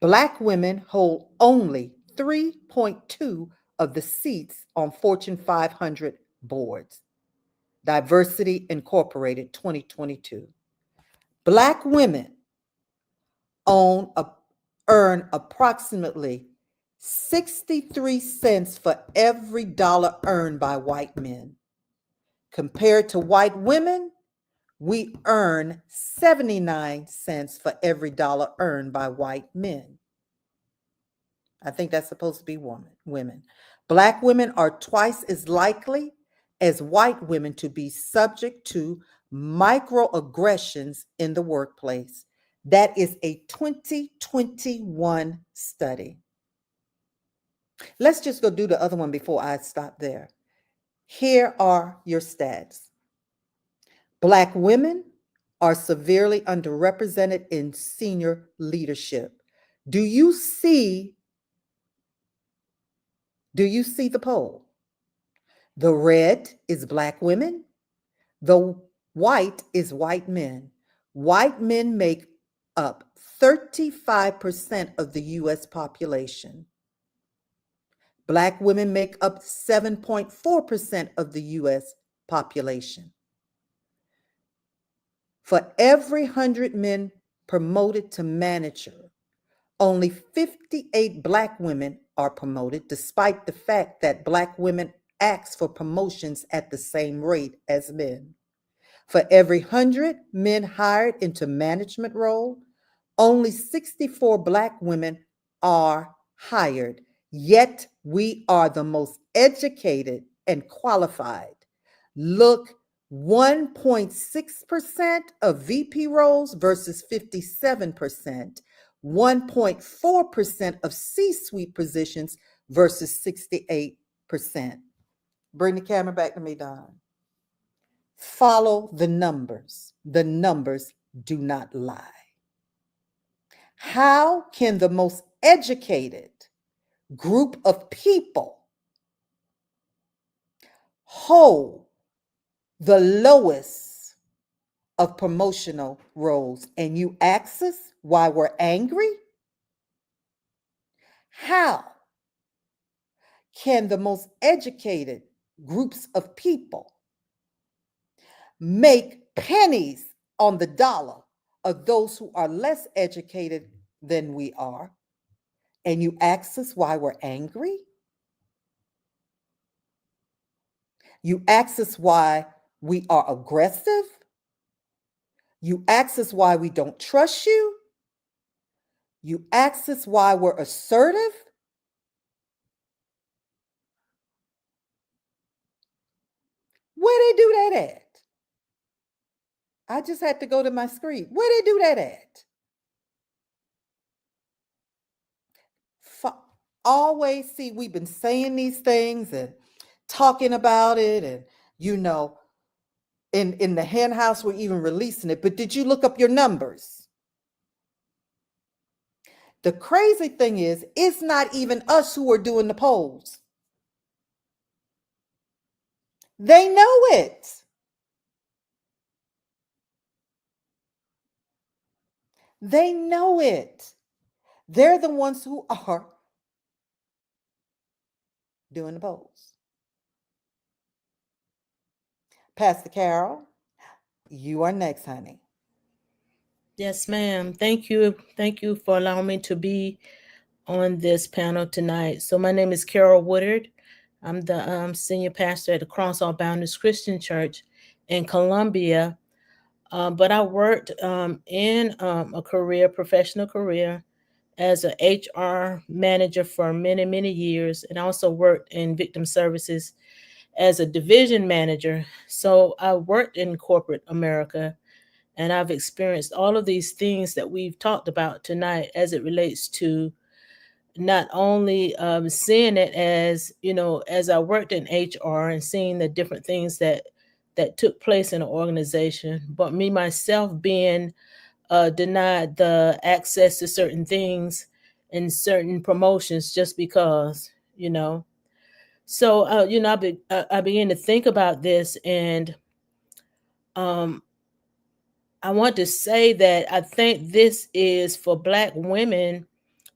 S1: Black women hold only 3.2% of the seats on Fortune 500 boards. Diversity Incorporated 2022. Black women earn approximately 63 cents for every dollar earned by white men. Compared to white women, we earn 79 cents for every dollar earned by white men. I think that's supposed to be women. Black women are twice as likely as white women to be subject to microaggressions in the workplace. That is a 2021 study. Let's just go do the other one before I stop there. Here are your stats. Black women are severely underrepresented in senior leadership. Do you see the poll? The red is Black women. The white is white men. White men make up 35% of the U.S. population. Black women make up 7.4% of the U.S. population. For every 100 men promoted to manager, only 58 Black women are promoted, despite the fact that Black women ask for promotions at the same rate as men. For every 100 men hired into management role, only 64 Black women are hired. Yet we are the most educated and qualified. Look, 1.6% of VP roles versus 57%, 1.4% of C-suite positions versus 68%. Bring the camera back to me, Don. Follow the numbers. The numbers do not lie. How can the most educated group of people hold the lowest of promotional roles, and you ask us why we're angry? How can the most educated groups of people make pennies on the dollar of those who are less educated than we are? And you ask us why we're angry? You ask us why we are aggressive? You ask us why we don't trust you? You ask us why we're assertive? Where they do that at? I just had to go to my screen. Where they do that at? Always see, we've been saying these things and talking about it, and in the hen house we're even releasing it. But did you look up your numbers? The crazy thing is, it's not even us who are doing the polls. They know it. They know it. They're the ones who are doing the polls. Pastor Carol, you are next, honey.
S4: Yes, ma'am. Thank you. Thank you for allowing me to be on this panel tonight. So my name is Carol Woodard. I'm the senior pastor at the Cross All Boundaries Christian Church in Columbia. But I worked in a professional career, as an HR manager for many, many years, and also worked in victim services as a division manager. So I worked in corporate America, and I've experienced all of these things that we've talked about tonight as it relates to not only seeing it as, as I worked in HR and seeing the different things that took place in an organization, but me myself being denied the access to certain things and certain promotions just because, So, I began to think about this, and um, I want to say that I think this is for Black women,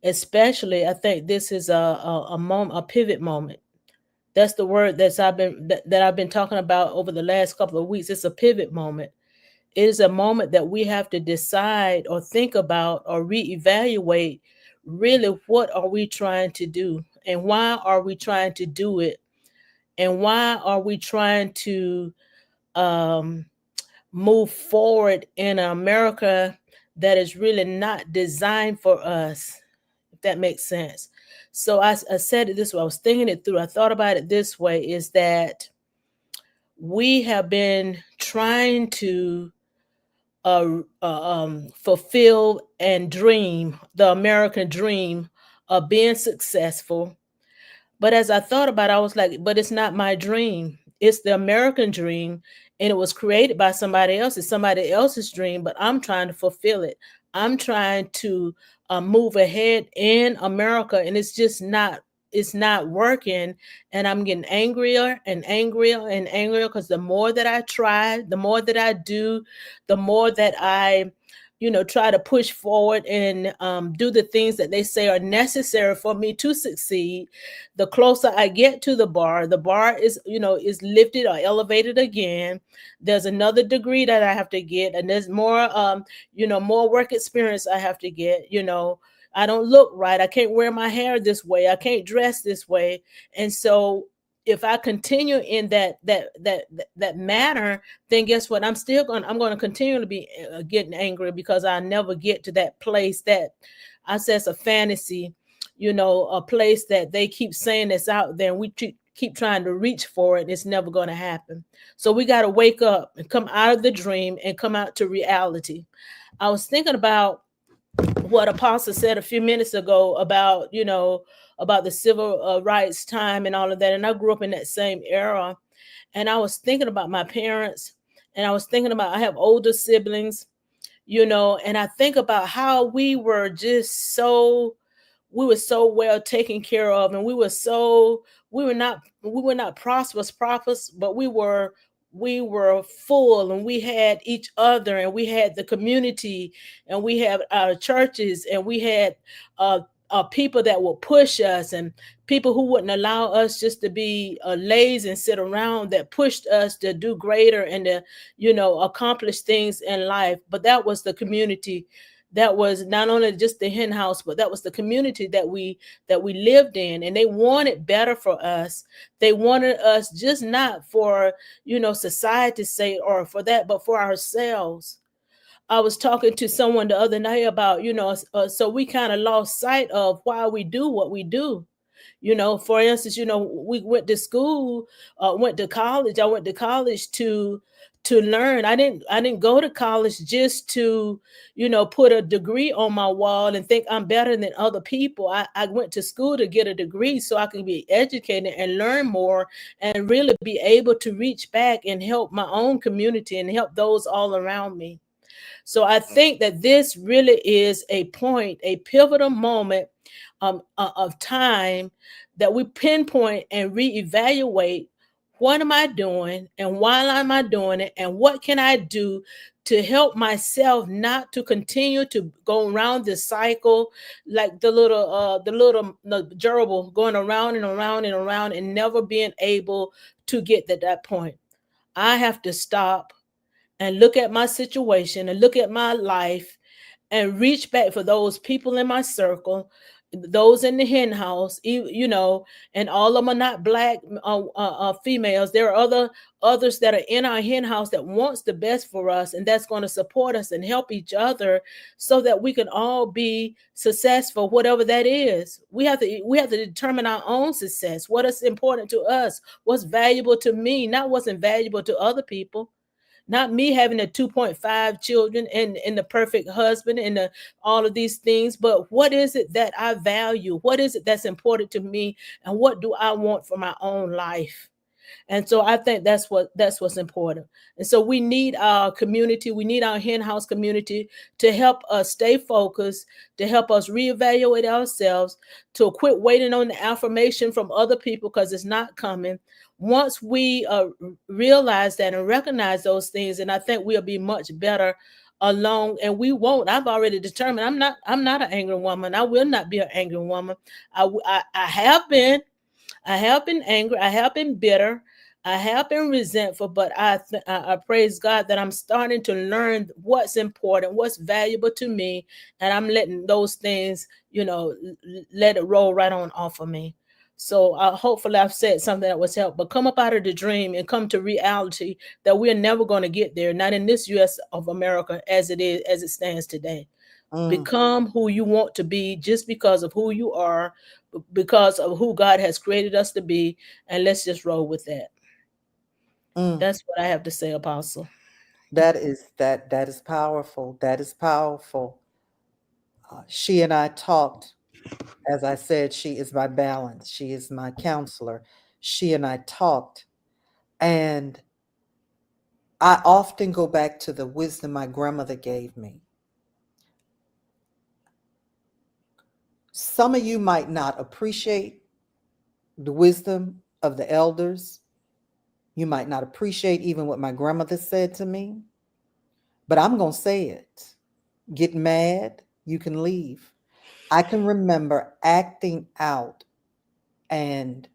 S4: especially. I think this is a pivot moment. That's the word that I've been talking about over the last couple of weeks. It's a pivot moment. It is a moment that we have to decide or think about or reevaluate, really, what are we trying to do, and why are we trying to do it, and why are we trying to um, move forward in America that is really not designed for us, if that makes sense. So I said it this way. I was thinking it through. I thought about it this way, is that we have been trying to fulfill and dream the American dream of being successful. But as I thought about it, I was like, but it's not my dream. It's the American dream. And it was created by somebody else. It's somebody else's dream, but I'm trying to fulfill it. I'm trying to move ahead in America. And it's not working. And I'm getting angrier and angrier and angrier, because the more that I try, the more that I do, the more that I try to push forward and do the things that they say are necessary for me to succeed. The closer I get to the bar is, is lifted or elevated again. There's another degree that I have to get, and there's more, more work experience I have to get. I don't look right. I can't wear my hair this way. I can't dress this way. And so if I continue in that manner, then guess what? I'm going to continue to be getting angry, because I never get to that place that I say it's a fantasy, a place that they keep saying it's out there, and we keep trying to reach for it. It's never going to happen. So we got to wake up and come out of the dream and come out to reality. I was thinking about what Apostle said a few minutes ago about, about the civil rights time and all of that. And I grew up in that same era. And I was thinking about my parents, and I was thinking about, I have older siblings, and I think about how we were so well taken care of. And we were not prosperous prophets, but we were we were full, and we had each other, and we had the community, and we had our churches, and we had uh, people that would push us, and people who wouldn't allow us just to be lazy and sit around, that pushed us to do greater and to, accomplish things in life. But that was the community. That was not only just the hen house, but that was the community that we lived in, and they wanted better for us. They wanted us just not for society's sake or for that, but for ourselves. I was talking to someone the other night about, so we kind of lost sight of why we do what we do. For instance, we went to school, went to college. I went to college to learn. I didn't go to college just to, put a degree on my wall and think I'm better than other people. I went to school to get a degree so I can be educated and learn more and really be able to reach back and help my own community and help those all around me. So I think that this really is a point, a pivotal moment of time that we pinpoint and reevaluate, what am I doing and why am I doing it, and what can I do to help myself not to continue to go around this cycle, like the little gerbil going around and around and around and never being able to get to that point. I have to stop and look at my situation and look at my life and reach back for those people in my circle, those in the hen house, and all of them are not black females. There are others that are in our hen house that wants the best for us, and that's going to support us and help each other so that we can all be successful, whatever that is. We have to determine our own success, what is important to us, what's valuable to me, not what's invaluable to other people. Not me having the 2.5 children and the perfect husband and all of these things, but what is it that I value? What is it that's important to me? And what do I want for my own life? And so I think that's what's important. And so we need our community, we need our hen house community to help us stay focused, to help us reevaluate ourselves, to quit waiting on the affirmation from other people because it's not coming. Once we realize that and recognize those things, and I think we'll be much better along, and we won't. I've already determined I'm not an angry woman. I will not be an angry woman. I have been. I have been angry. I have been bitter. I have been resentful, but I praise God that I'm starting to learn what's important, what's valuable to me, and I'm letting those things, let it roll right on off of me. So hopefully I've said something that was helpful. But come up out of the dream and come to reality that we're never going to get there, not in this U.S. of America as it stands today. Become who you want to be just because of who you are, because of who God has created us to be, and let's just roll with that. That's what I have to say, Apostle.
S1: That is powerful. That is powerful. She and I talked. As I said, she is my balance. She is my counselor. She and I talked, and I often go back to the wisdom my grandmother gave me. Some of you might not appreciate the wisdom of the elders. You might not appreciate even what my grandmother said to me, but I'm going to say it. Get mad, you can leave. I can remember acting out and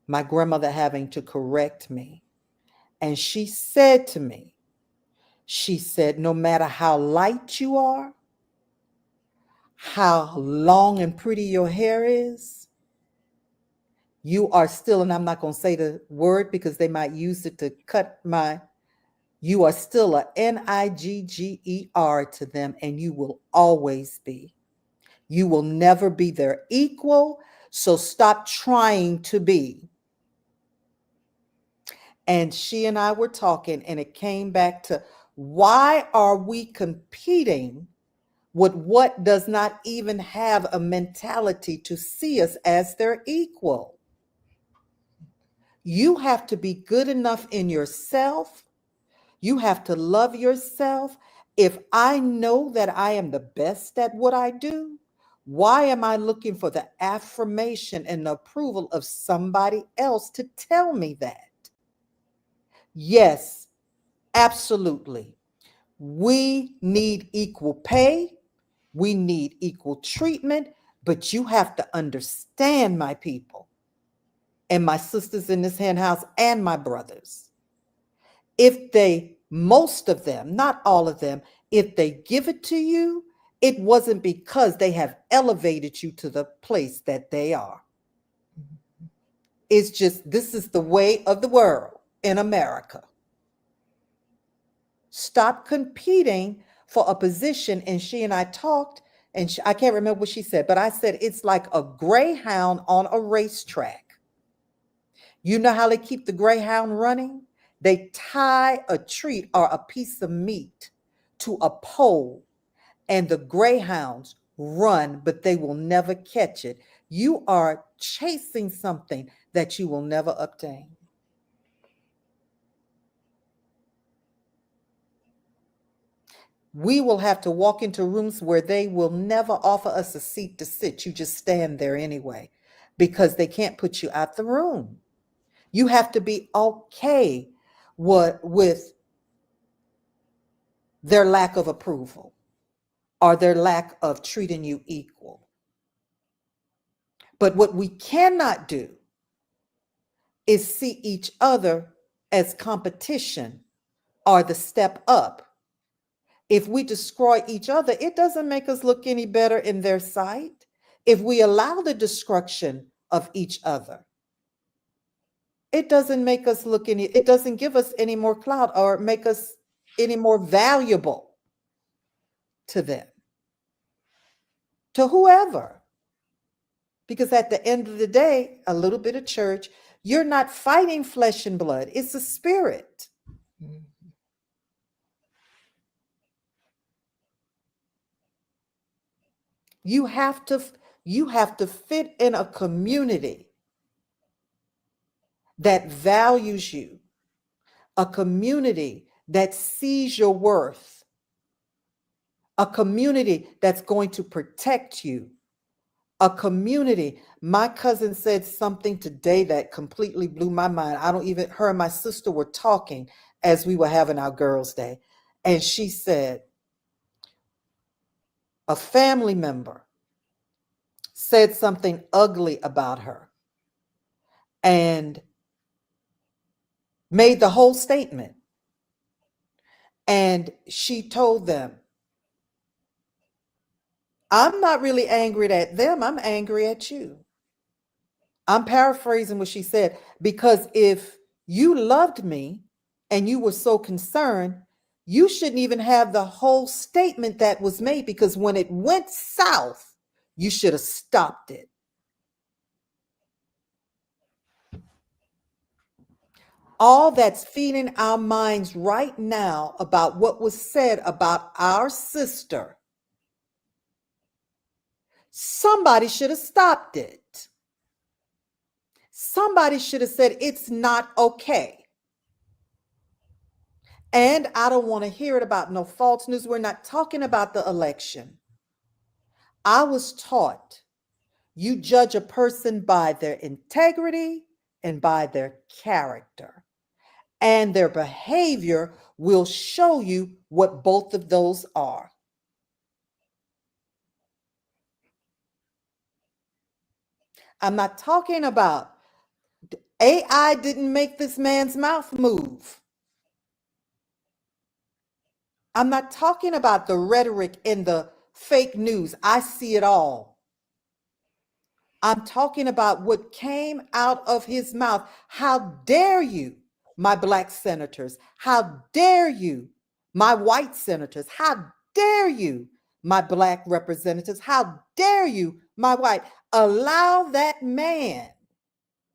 S1: my grandmother having to correct me. And she said to me, no matter how light you are, how long and pretty your hair is, you are still, and I'm not going to say the word because they might use it to cut you are still a Nigger to them, and you will always be. You will never be their equal, so stop trying to be. And she and I were talking, and it came back to, why are we competing with what does not even have a mentality to see us as their equal? You have to be good enough in yourself. You have to love yourself. If I know that I am the best at what I do, why am I looking for the affirmation and the approval of somebody else to tell me that? Yes, absolutely. We need equal pay. We need equal treatment, but you have to understand, my people, and my sisters in this hen house and my brothers. If they, most of them, not all of them, if they give it to you, it wasn't because they have elevated you to the place that they are. It's just, this is the way of the world in America. Stop competing for a position. And she and I talked, and I can't remember what she said, but I said, it's like a greyhound on a racetrack. You know how they keep the greyhound running? They tie a treat or a piece of meat to a pole, and the greyhounds run, but they will never catch it. You are chasing something that you will never obtain. We will have to walk into rooms where they will never offer us a seat to sit. You just stand there anyway, because they can't put you out the room. You have to be okay with their lack of approval or their lack of treating you equal. But what we cannot do is see each other as competition or the step up. If we destroy each other, it doesn't make us look any better in their sight. If we allow the destruction of each other, it doesn't make us look any, it doesn't give us any more clout or make us any more valuable to them, to whoever. Because at the end of the day, a little bit of church, you're not fighting flesh and blood. It's a spirit. You have to fit in a community that values you, a community that sees your worth, a community that's going to protect you, a community. My cousin said something today that completely blew my mind. Her and my sister were talking as we were having our girls' day. And she said, a family member said something ugly about her and made the whole statement. And she told them, I'm not really angry at them. I'm angry at you. I'm paraphrasing what she said, because if you loved me and you were so concerned, you shouldn't even have the whole statement that was made, because when it went south, you should have stopped it. All that's feeding our minds right now about what was said about our sister, somebody should have stopped it. Somebody should have said, it's not okay. And I don't want to hear it about no false news. We're not talking about the election. I was taught you judge a person by their integrity and by their character, and their behavior will show you what both of those are. I'm not talking about AI didn't make this man's mouth move. I'm not talking about the rhetoric in the fake news. I see it all. I'm talking about what came out of his mouth. How dare you, my Black senators? How dare you, my white senators? How dare you, my Black representatives? How dare you, my white? Allow that man,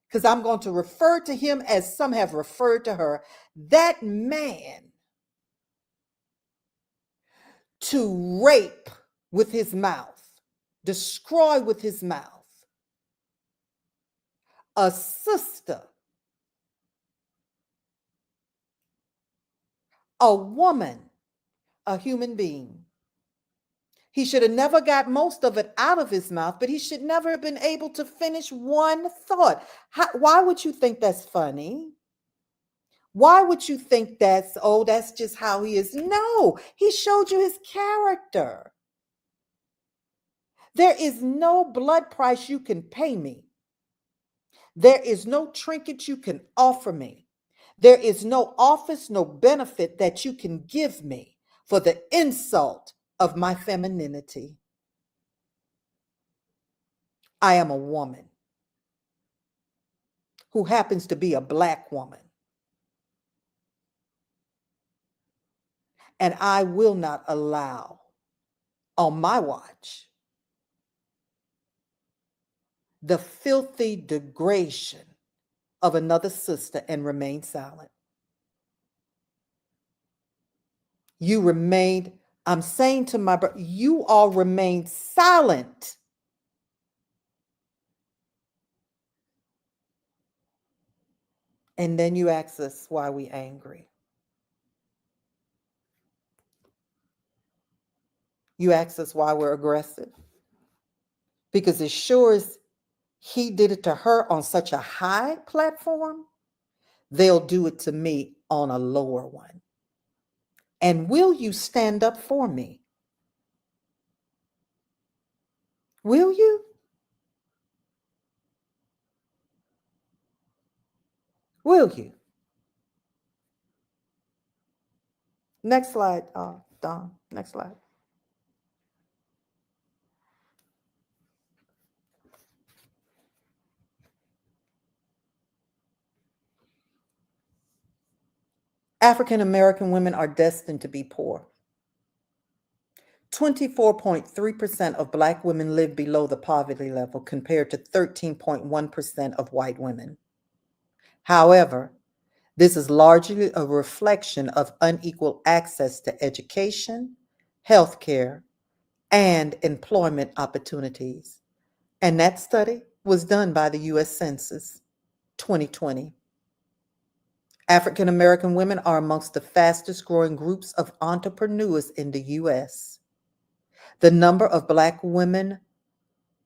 S1: because I'm going to refer to him as some have referred to her, that man to rape with his mouth, destroy with his mouth a sister, a woman, a human being. He should have never got most of it out of his mouth, but he should never have been able to finish one thought. Why would you think that's funny? Why would you think that's just how he is? No, he showed you his character. There is no blood price you can pay me. There is no trinket you can offer me. There is no office, no benefit that you can give me for the insult of my femininity. I am a woman who happens to be a Black woman. And I will not allow on my watch the filthy degradation of another sister and remain silent. You remained, I'm saying to my brother, you all remained silent. And then you ask us why we angry. You ask us why we're aggressive. Because as sure as he did it to her on such a high platform, they'll do it to me on a lower one. And will you stand up for me? Will you? Will you? Next slide, Don. Next slide. African American women are destined to be poor. 24.3% of Black women live below the poverty level compared to 13.1% of white women. However, this is largely a reflection of unequal access to education, healthcare, and employment opportunities. And that study was done by the U.S. Census 2020. African American women are amongst the fastest growing groups of entrepreneurs in the U.S. The number of Black women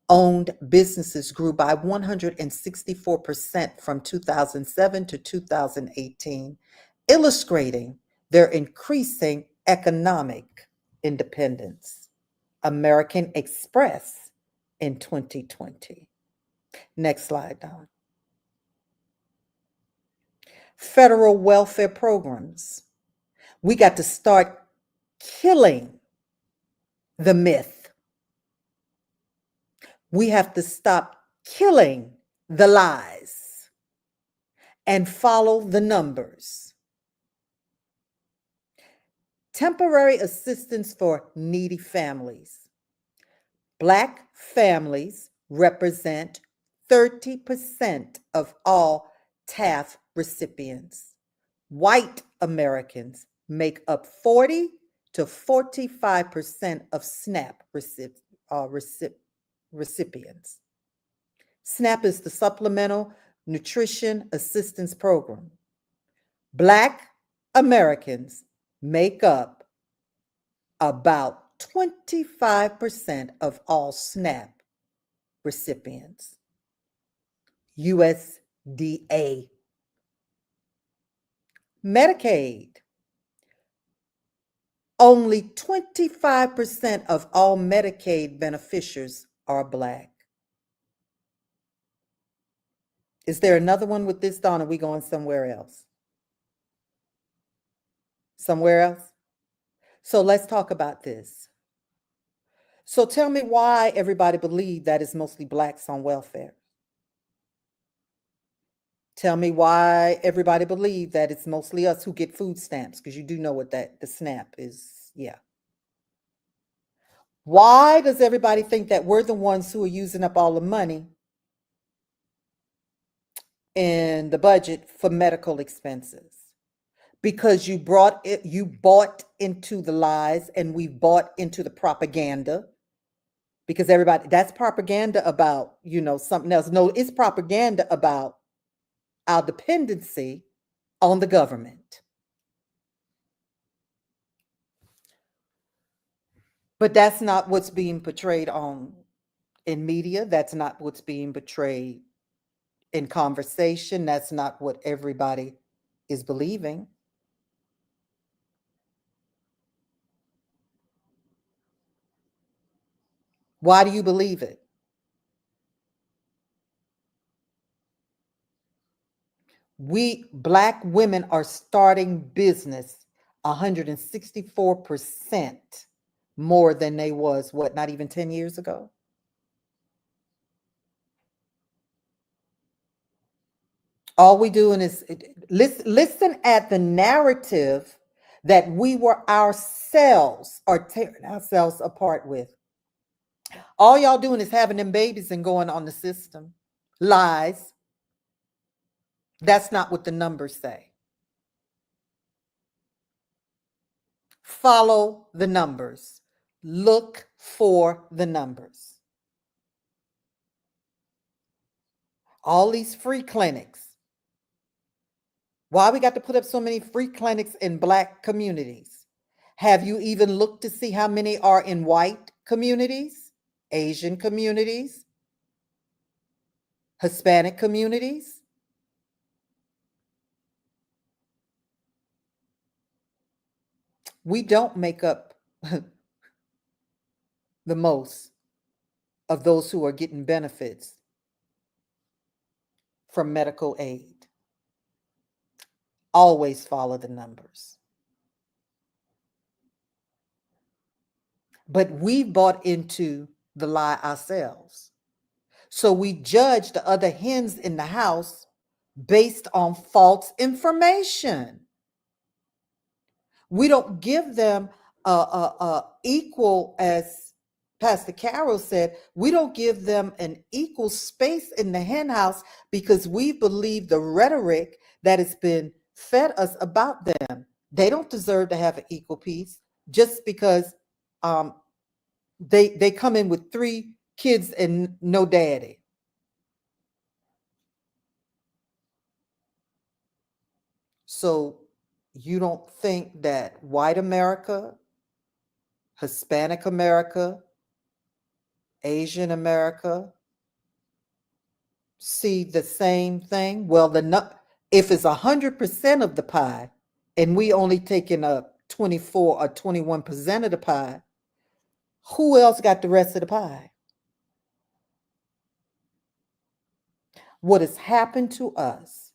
S1: owned businesses grew by 164% from 2007 to 2018, illustrating their increasing economic independence. American Express in 2020. Next slide, Don. Federal welfare programs. We got to start killing the myth. We have to stop killing the lies and follow the numbers. Temporary assistance for needy families. Black families represent 30% of all TAF recipients. White Americans make up 40 to 45% of SNAP recipients. SNAP is the Supplemental Nutrition Assistance Program. Black Americans make up about 25% of all SNAP recipients. USDA. Medicaid. Only 25% of all Medicaid beneficiaries are Black. Is there another one with this, Dawn? Or are we going somewhere else? Somewhere else? So let's talk about this. So tell me why everybody believes that it's mostly Blacks on welfare. Tell me why everybody believes that it's mostly us who get food stamps, because you do know what the SNAP is. Yeah. Why does everybody think that we're the ones who are using up all the money in the budget for medical expenses? Because you bought into the lies, and we bought into the propaganda. Because everybody, that's propaganda about, something else. No, it's propaganda about our dependency on the government. But that's not what's being portrayed in media. That's not what's being portrayed in conversation. That's not what everybody is believing. Why do you believe it? We Black women are starting business 164% more than they was, what, not even 10 years ago? All we doing is listen at the narrative that we were ourselves are tearing ourselves apart with. All y'all doing is having them babies and going on the system. Lies. That's not what the numbers say. Follow the numbers. Look for the numbers. All these free clinics. Why we got to put up so many free clinics in Black communities? Have you even looked to see how many are in white communities, Asian communities, Hispanic communities? We don't make up the most of those who are getting benefits from medical aid. Always follow the numbers. But we bought into the lie ourselves. So we judge the other hens in the house based on false information. We don't give them equal, as Pastor Carol said, we don't give them an equal space in the hen house because we believe the rhetoric that has been fed us about them. They don't deserve to have an equal piece just because they come in with 3 kids and no daddy. So you don't think that white America, Hispanic America, Asian America see the same thing? Well, if it's 100% of the pie and we only taking up 24 or 21% of the pie, who else got the rest of the pie? What has happened to us,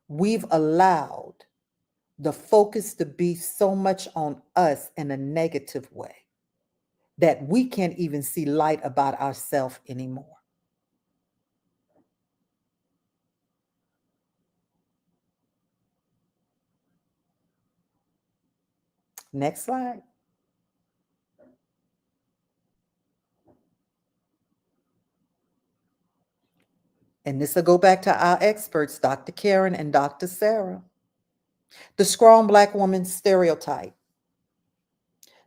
S1: we've allowed the focus to be so much on us in a negative way that we can't even see light about ourselves anymore. Next slide. And this will go back to our experts, Dr. Karen and Dr. Sarah. The strong Black woman stereotype.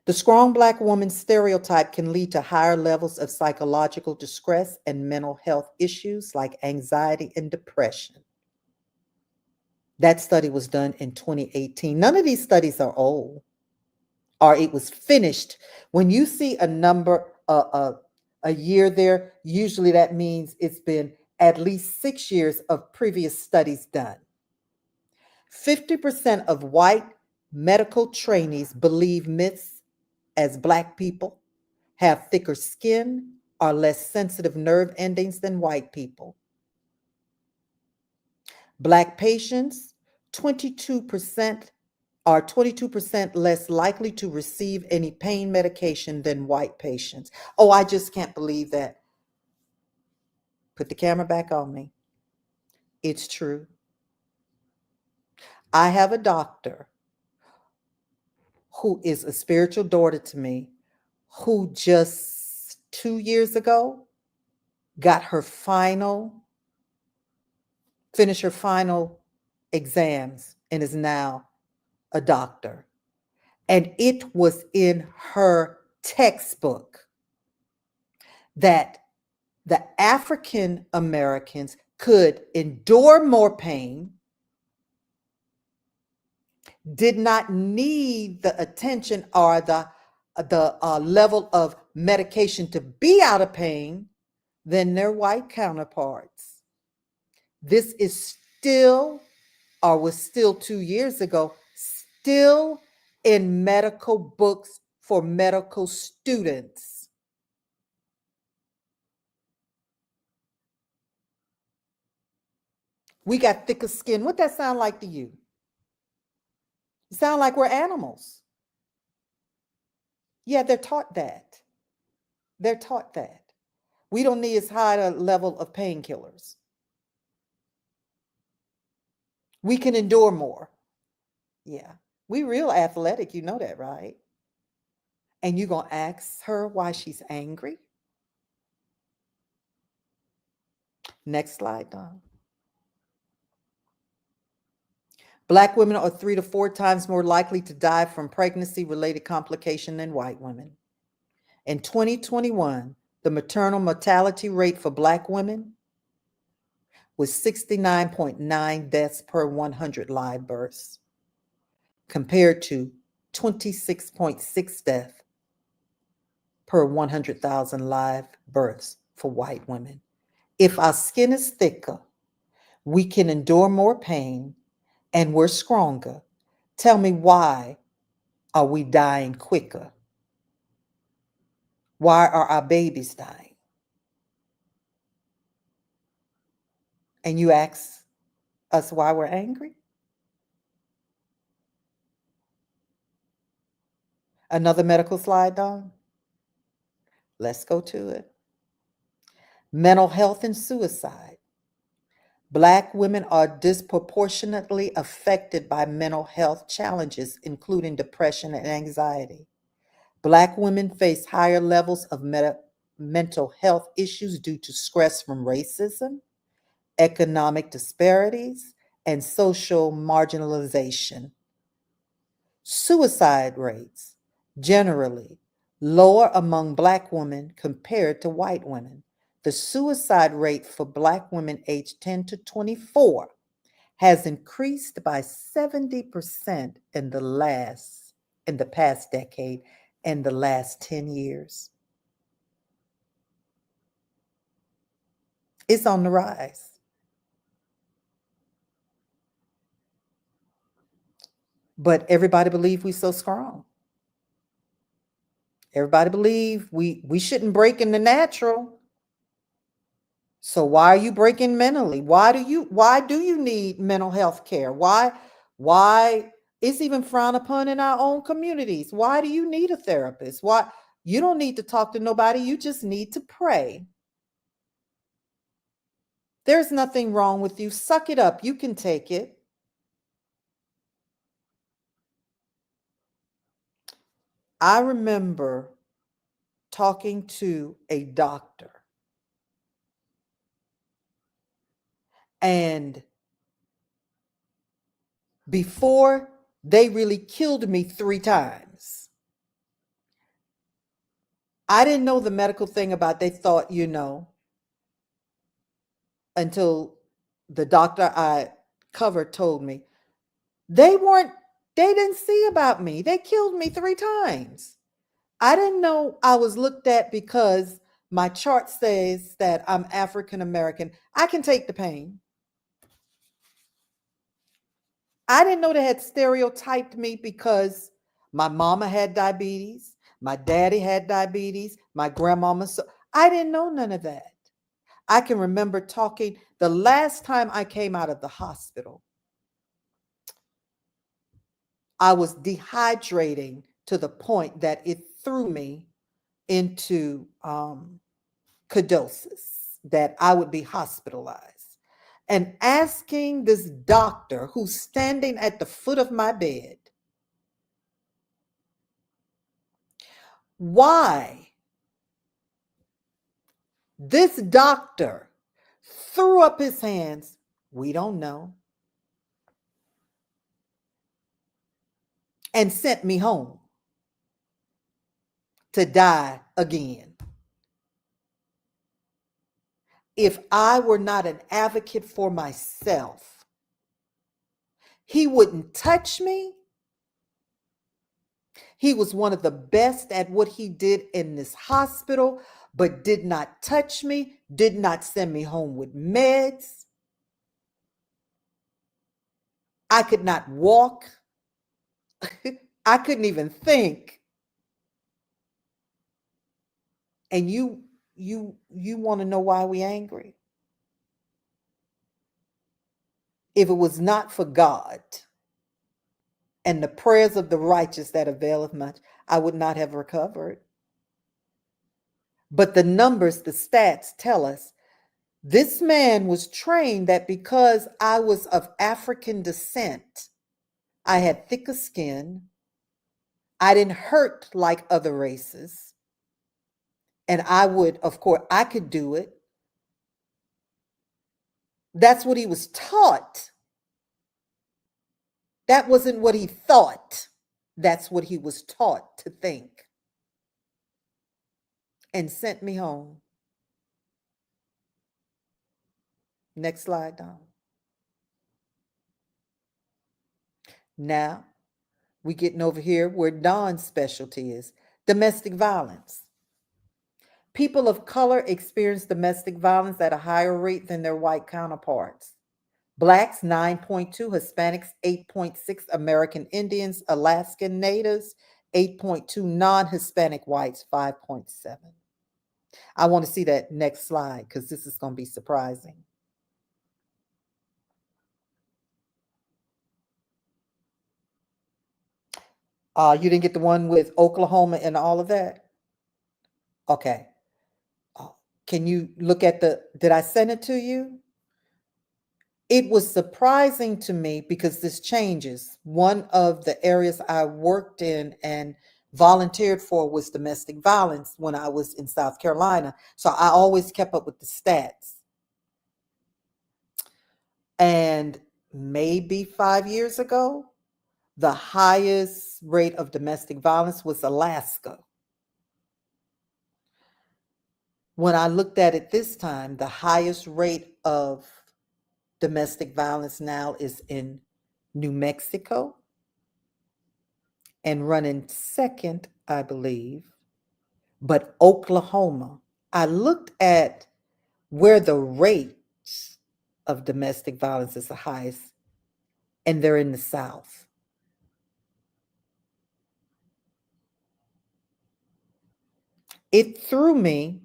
S1: The strong Black woman stereotype can lead to higher levels of psychological distress and mental health issues like anxiety and depression. That study was done in 2018. None of these studies are old, or it was finished. When you see a number, a year there, usually that means it's been at least 6 years of previous studies done. 50% of white medical trainees believe myths as Black people have thicker skin or less sensitive nerve endings than white people. Black patients, 22% are 22% less likely to receive any pain medication than white patients. Oh, I just can't believe that. Put the camera back on me. It's true. I have a doctor who is a spiritual daughter to me, who just 2 years ago got finished her final exams and is now a doctor. And it was in her textbook that the African Americans could endure more pain, did not need the attention or the level of medication to be out of pain than their white counterparts. This is still or was still 2 years ago, still in medical books for medical students. We got thicker skin. What that sound like to you? It sound like we're animals. Yeah, they're taught that. They're taught that. We don't need as high a level of painkillers. We can endure more. Yeah. We real athletic, you know that, right? And you gonna ask her why she's angry? Next slide, Don. Black women are 3 to 4 times more likely to die from pregnancy-related complication than white women. In 2021, the maternal mortality rate for Black women was 69.9 deaths per 100 live births, compared to 26.6 deaths per 100,000 live births for white women. If our skin is thicker, we can endure more pain and we're stronger. Tell me, why are we dying quicker? Why are our babies dying? And you ask us why we're angry? Another medical slide, Dawn? Let's go to it. Mental health and suicide. Black women are disproportionately affected by mental health challenges, including depression and anxiety. Black women face higher levels of mental health issues due to stress from racism, economic disparities, and social marginalization. Suicide rates generally lower among Black women compared to white women. The suicide rate for Black women aged 10 to 24 has increased by 70% in the past decade and the last 10 years. It's on the rise. But everybody believe we so strong. Everybody believe we shouldn't break in the natural. So why are you breaking mentally? Why do you need mental health care? Why it's even frowned upon in our own communities? Why do you need a therapist? Why you don't need to talk to nobody, you just need to pray. There's nothing wrong with you. Suck it up. You can take it. I remember talking to a doctor, and before they really killed me 3 times, I didn't know the medical thing about, they thought, until the doctor I covered told me, they didn't see about me. They killed me 3 times. I didn't know I was looked at because my chart says that I'm African American. I can take the pain. I didn't know they had stereotyped me because my mama had diabetes, my daddy had diabetes, my grandmama. So I didn't know none of that. I can remember talking the last time I came out of the hospital. I was dehydrating to the point that it threw me into ketosis, that I would be hospitalized. And asking this doctor who's standing at the foot of my bed, why this doctor threw up his hands, we don't know, and sent me home to die again. If I were not an advocate for myself, he wouldn't touch me. He was one of the best at what he did in this hospital, but did not touch me, did not send me home with meds. I could not walk. I couldn't even think. And you want to know why we angry? If it was not for God and the prayers of the righteous that availeth much, I would not have recovered. But the numbers, the stats tell us this man was trained that because I was of African descent, I had thicker skin, I didn't hurt like other races, and I would, of course, I could do it. That's what he was taught. That wasn't what he thought. That's what he was taught to think. And sent me home. Next slide, Don. Now, we getting over here where Don's specialty is, domestic violence. People of color experience domestic violence at a higher rate than their white counterparts. Blacks, 9.2, Hispanics, 8.6, American Indians, Alaskan Natives, 8.2, non-Hispanic whites, 5.7. I want to see that next slide because this is going to be surprising. You didn't get the one with Oklahoma and all of that? Okay. Can you look at did I send it to you? It was surprising to me because this changes. One of the areas I worked in and volunteered for was domestic violence when I was in South Carolina. So I always kept up with the stats. And maybe 5 years ago, the highest rate of domestic violence was Alaska. When I looked at it this time, the highest rate of domestic violence now is in New Mexico, and running second, I believe, but Oklahoma. I looked at where the rates of domestic violence is the highest, and they're in the South. It threw me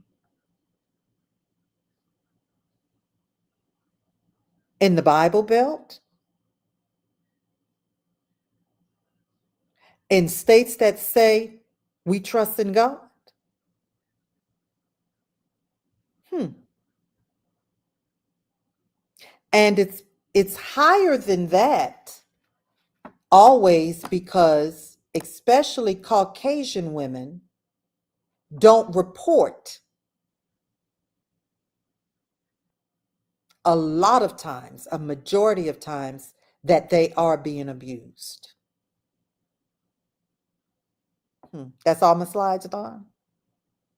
S1: in the Bible Belt, in states that say we trust in God. And it's higher than that always because especially Caucasian women don't report a lot of times, a majority of times, that they are being abused. That's all my slides, Dawn?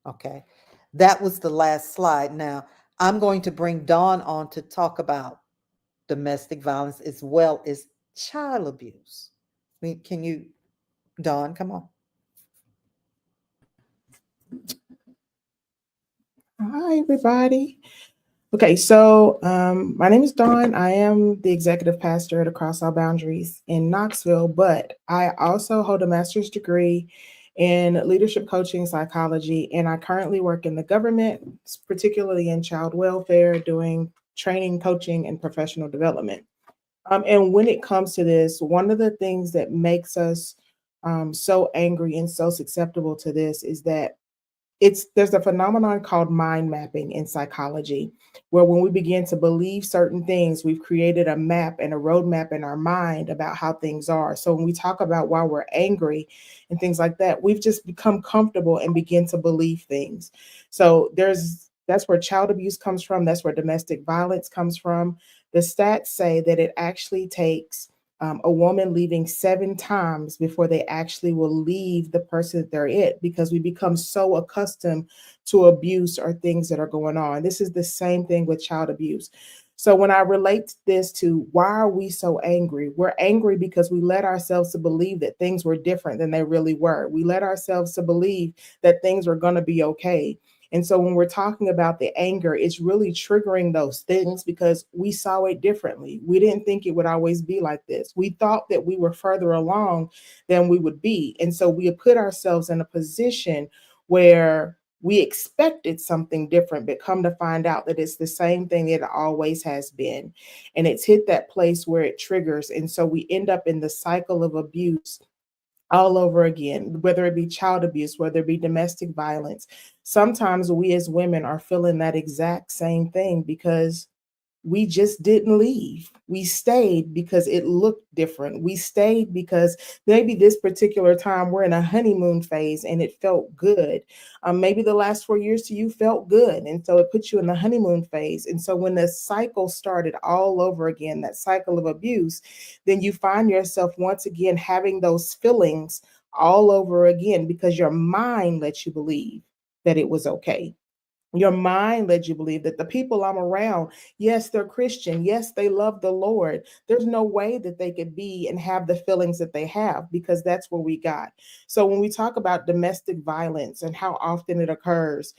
S1: Okay. That was the last slide. Now, I'm going to bring Dawn on to talk about domestic violence as well as child abuse. Can you, Dawn, come on.
S5: Hi, everybody. Okay, so my name is Dawn. I am the executive pastor at Across All Boundaries in Knoxville, but I also hold a master's degree in leadership coaching psychology, and I currently work in the government, particularly in child welfare, doing training, coaching, and professional development. And when it comes to this, one of the things that makes us so angry and so susceptible to this is that there's a phenomenon called mind mapping in psychology, where when we begin to believe certain things, we've created a map and a roadmap in our mind about how things are. So when we talk about why we're angry and things like that, we've just become comfortable and begin to believe things. So that's where child abuse comes from. That's where domestic violence comes from. The stats say that it actually takes a woman leaving 7 times before they actually will leave the person that they're it, because we become so accustomed to abuse or things that are going on. This is the same thing with child abuse. So when I relate this to why are we so angry? We're angry because we let ourselves to believe that things were different than they really were. We let ourselves to believe that things were going to be okay. And so when we're talking about the anger, it's really triggering those things because we saw it differently. We didn't think it would always be like this. We thought that we were further along than we would be. And so we put ourselves in a position where we expected something different, but come to find out that it's the same thing that it always has been. And it's hit that place where it triggers. And so we end up in the cycle of abuse all over again, whether it be child abuse, whether it be domestic violence. Sometimes we as women are feeling that exact same thing because we just didn't leave. We stayed because it looked different. We stayed because maybe this particular time we're in a honeymoon phase and it felt good. Maybe the last 4 years to you felt good. And so it put you in the honeymoon phase. And so when the cycle started all over again, that cycle of abuse, then you find yourself once again having those feelings all over again because your mind lets you believe that it was okay. Your mind led you believe that the people I'm around, yes, they're Christian. Yes, they love the Lord. There's no way that they could be and have the feelings that they have because that's where we got. So when we talk about domestic violence and how often it occurs,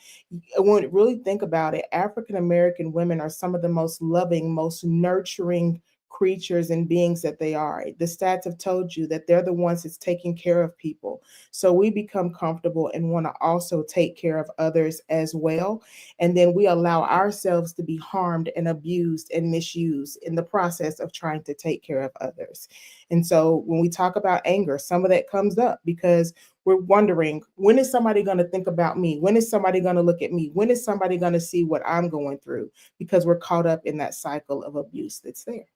S5: when you really think about it, African American women are some of the most loving, most nurturing creatures and beings that they are. The stats have told you that they're the ones that's taking care of people. So we become comfortable and want to also take care of others as well. And then we allow ourselves to be harmed and abused and misused in the process of trying to take care of others. And so when we talk about anger, some of that comes up because we're wondering, when is somebody going to think about me? When is somebody going to look at me? When is somebody going to see what I'm going through? Because we're caught up in that cycle of abuse that's there.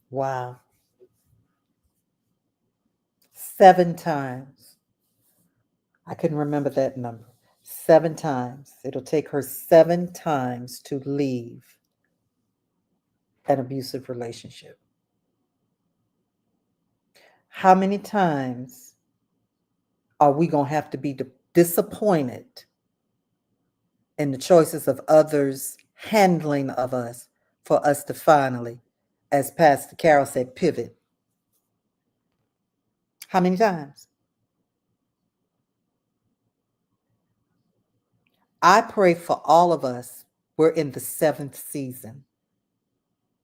S1: Wow. 7 times. I couldn't remember that number. 7 times. It'll take her 7 times to leave an abusive relationship. How many times are we going to have to be disappointed in the choices of others' handling of us for us to finally, as Pastor Carol said, pivot? How many times? I pray for all of us. We're in the 7th season,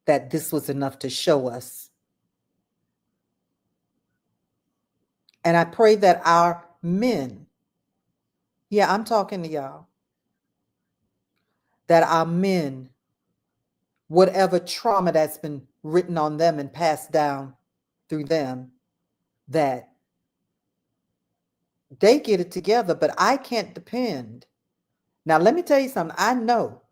S1: that this was enough to show us. And I pray that our men, yeah, I'm talking to y'all, that our men, whatever trauma that's been written on them and passed down through them, that they get it together, but I can't depend. Now, let me tell you something. I know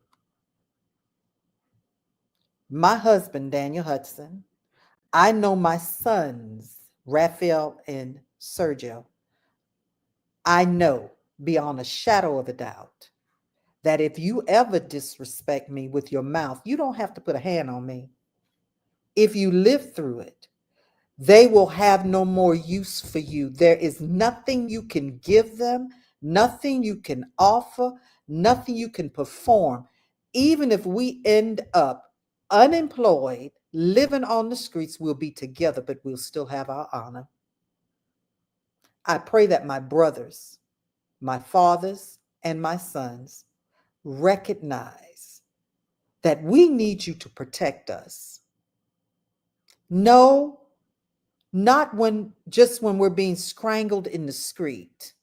S1: my husband, Daniel Hudson. I know my sons, Raphael and Sergio. I know beyond a shadow of a doubt that if you ever disrespect me with your mouth, you don't have to put a hand on me. If you live through it, they will have no more use for you. There is nothing you can give them, nothing you can offer, nothing you can perform. Even if we end up unemployed, living on the streets, we'll be together, but we'll still have our honor. I pray that my brothers, my fathers, and my sons recognize that we need you to protect us. No, not just when we're being strangled in the street,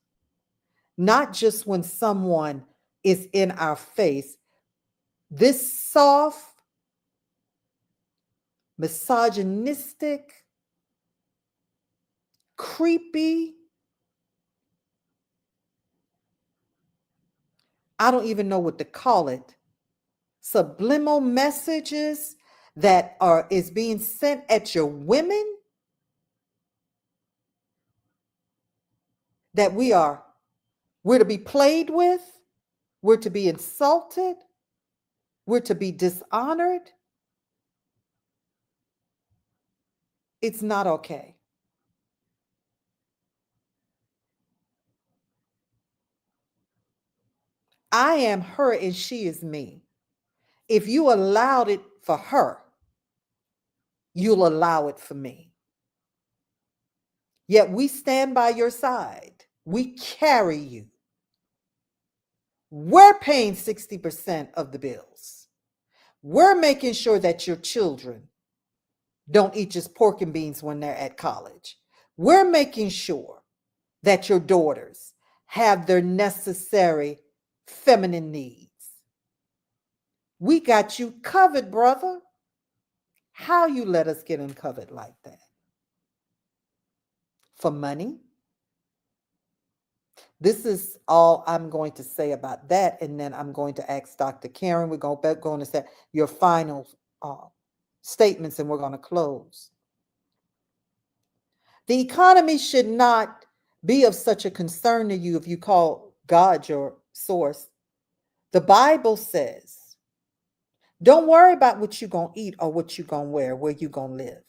S1: not just when someone is in our face. This soft, misogynistic, creepy, I don't even know what to call it, subliminal messages that is being sent at your women, that we're to be played with, we're to be insulted, we're to be dishonored. It's not okay. I am her and she is me. If you allowed it for her, you'll allow it for me. Yet we stand by your side. We carry you. We're paying 60% of the bills. We're making sure that your children don't eat just pork and beans when they're at college. We're making sure that your daughters have their necessary feminine needs. We got you covered, brother. How you let us get uncovered like that? For money? This is all I'm going to say about that, and then I'm going to ask Dr. Karen. We're going to say your final statements, and we're going to close. The economy should not be of such a concern to you if you call God your source. The Bible says, don't worry about what you're going to eat or what you're going to wear, where you're going to live.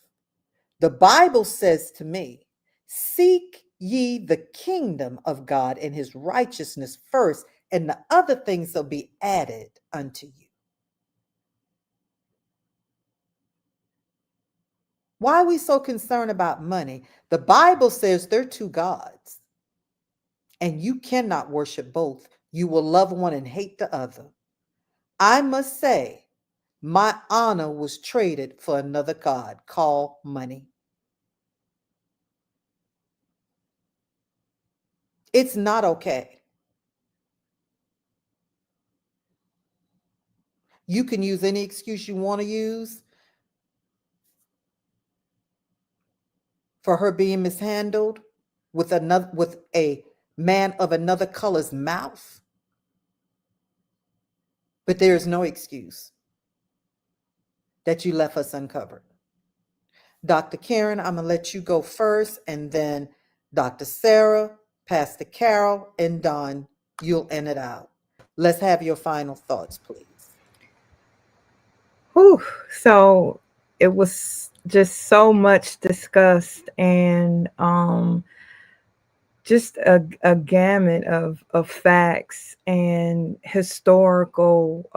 S1: The Bible says to me, seek ye the kingdom of God and his righteousness first, and the other things will be added unto you. Why are we so concerned about money? The Bible says there are two gods, and you cannot worship both. You will love one and hate the other. I must say, my honor was traded for another god called money. It's not okay. You can use any excuse you want to use for her being mishandled with a man of another color's mouth. But there is no excuse that you left us uncovered. Dr. Karen, I'm going to let you go first, and then Dr. Sarah, Pastor Carol, and Don, you'll end it out. Let's have your final thoughts, please.
S2: Whew. So it was just so much discussed, and just a gamut of facts and historical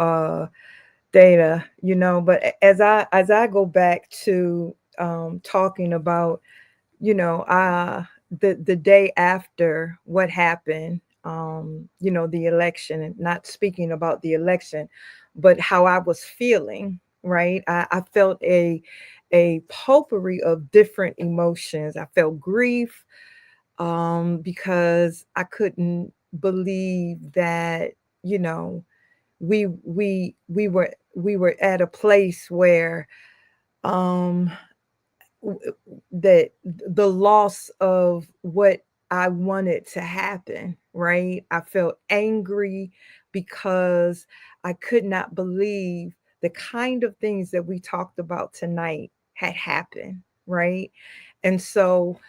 S2: data, but as I go back to talking about, the day after what happened, the election, and not speaking about the election, but how I was feeling, right? I felt a potpourri of different emotions. I felt grief, because I couldn't believe that, we were at a place where that the loss of what I wanted to happen, right? I felt angry because I could not believe the kind of things that we talked about tonight had happened, right? And so,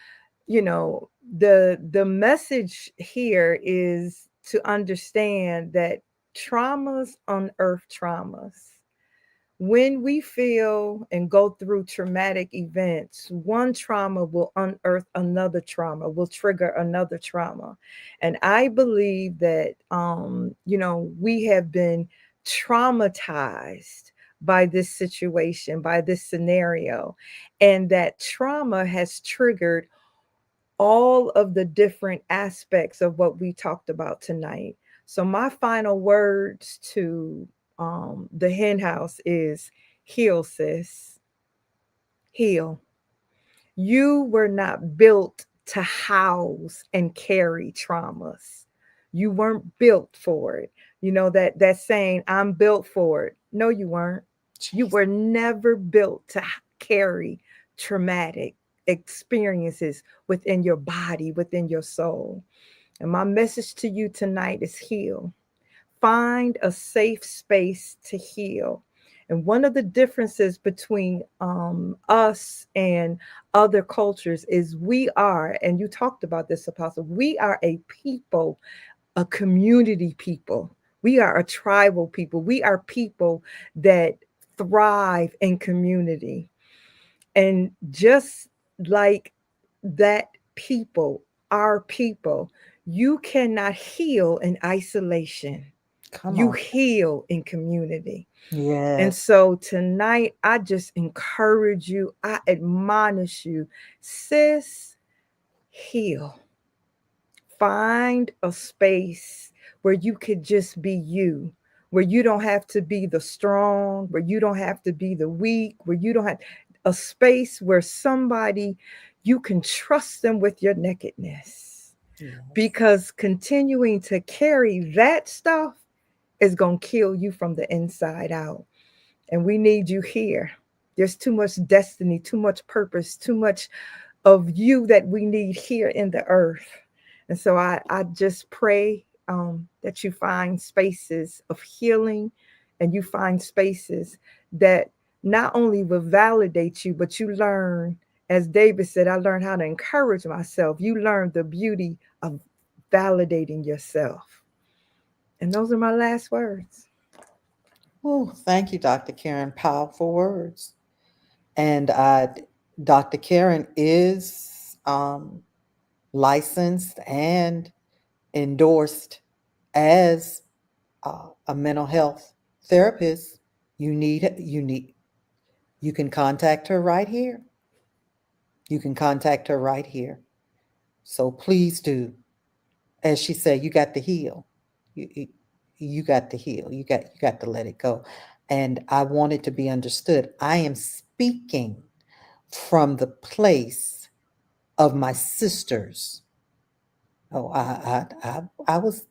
S2: the message here is to understand that traumas unearth traumas. When we feel and go through traumatic events, one trauma will unearth another trauma, will trigger another trauma. And I believe that, we have been traumatized by this situation, by this scenario, and that trauma has triggered all of the different aspects of what we talked about tonight. So my final words to the hen house is heal, sis. Heal. You were not built to house and carry traumas. You weren't built for it. That saying, I'm built for it. No, you weren't. You were never built to carry traumatic experiences within your body, within your soul. And my message to you tonight is heal. Find a safe space to heal. And one of the differences between us and other cultures is we are, and you talked about this, Apostle, we are a people, a community people. We are a tribal people. We are people that thrive in community. And just like that people, our people, you cannot heal in isolation.
S1: Come
S2: You
S1: on.
S2: heal in community.
S1: Yes.
S2: And so tonight, I just encourage you, I admonish you, sis, heal. Find a space where you could just be you, where you don't have to be the strong, where you don't have to be the weak, where you don't have a space where somebody, you can trust them with your nakedness.
S1: Yes.
S2: Because continuing to carry that stuff is going to kill you from the inside out. And we need you here. There's too much destiny, too much purpose, too much of you that we need here in the earth. And so I just pray that you find spaces of healing, and you find spaces that not only will validate you, but you learn, as David said, I learned how to encourage myself. You learn the beauty of validating yourself. And those are my last words.
S1: Oh, thank you, Dr. Karen. Powerful words. And Dr. Karen is licensed and endorsed as a mental health therapist. You can contact her right here. You can contact her right here. So please do. As she said, you got to heal. You got to heal. You got to let it go. And I want it to be understood. I am speaking from the place of my sisters. Oh, I was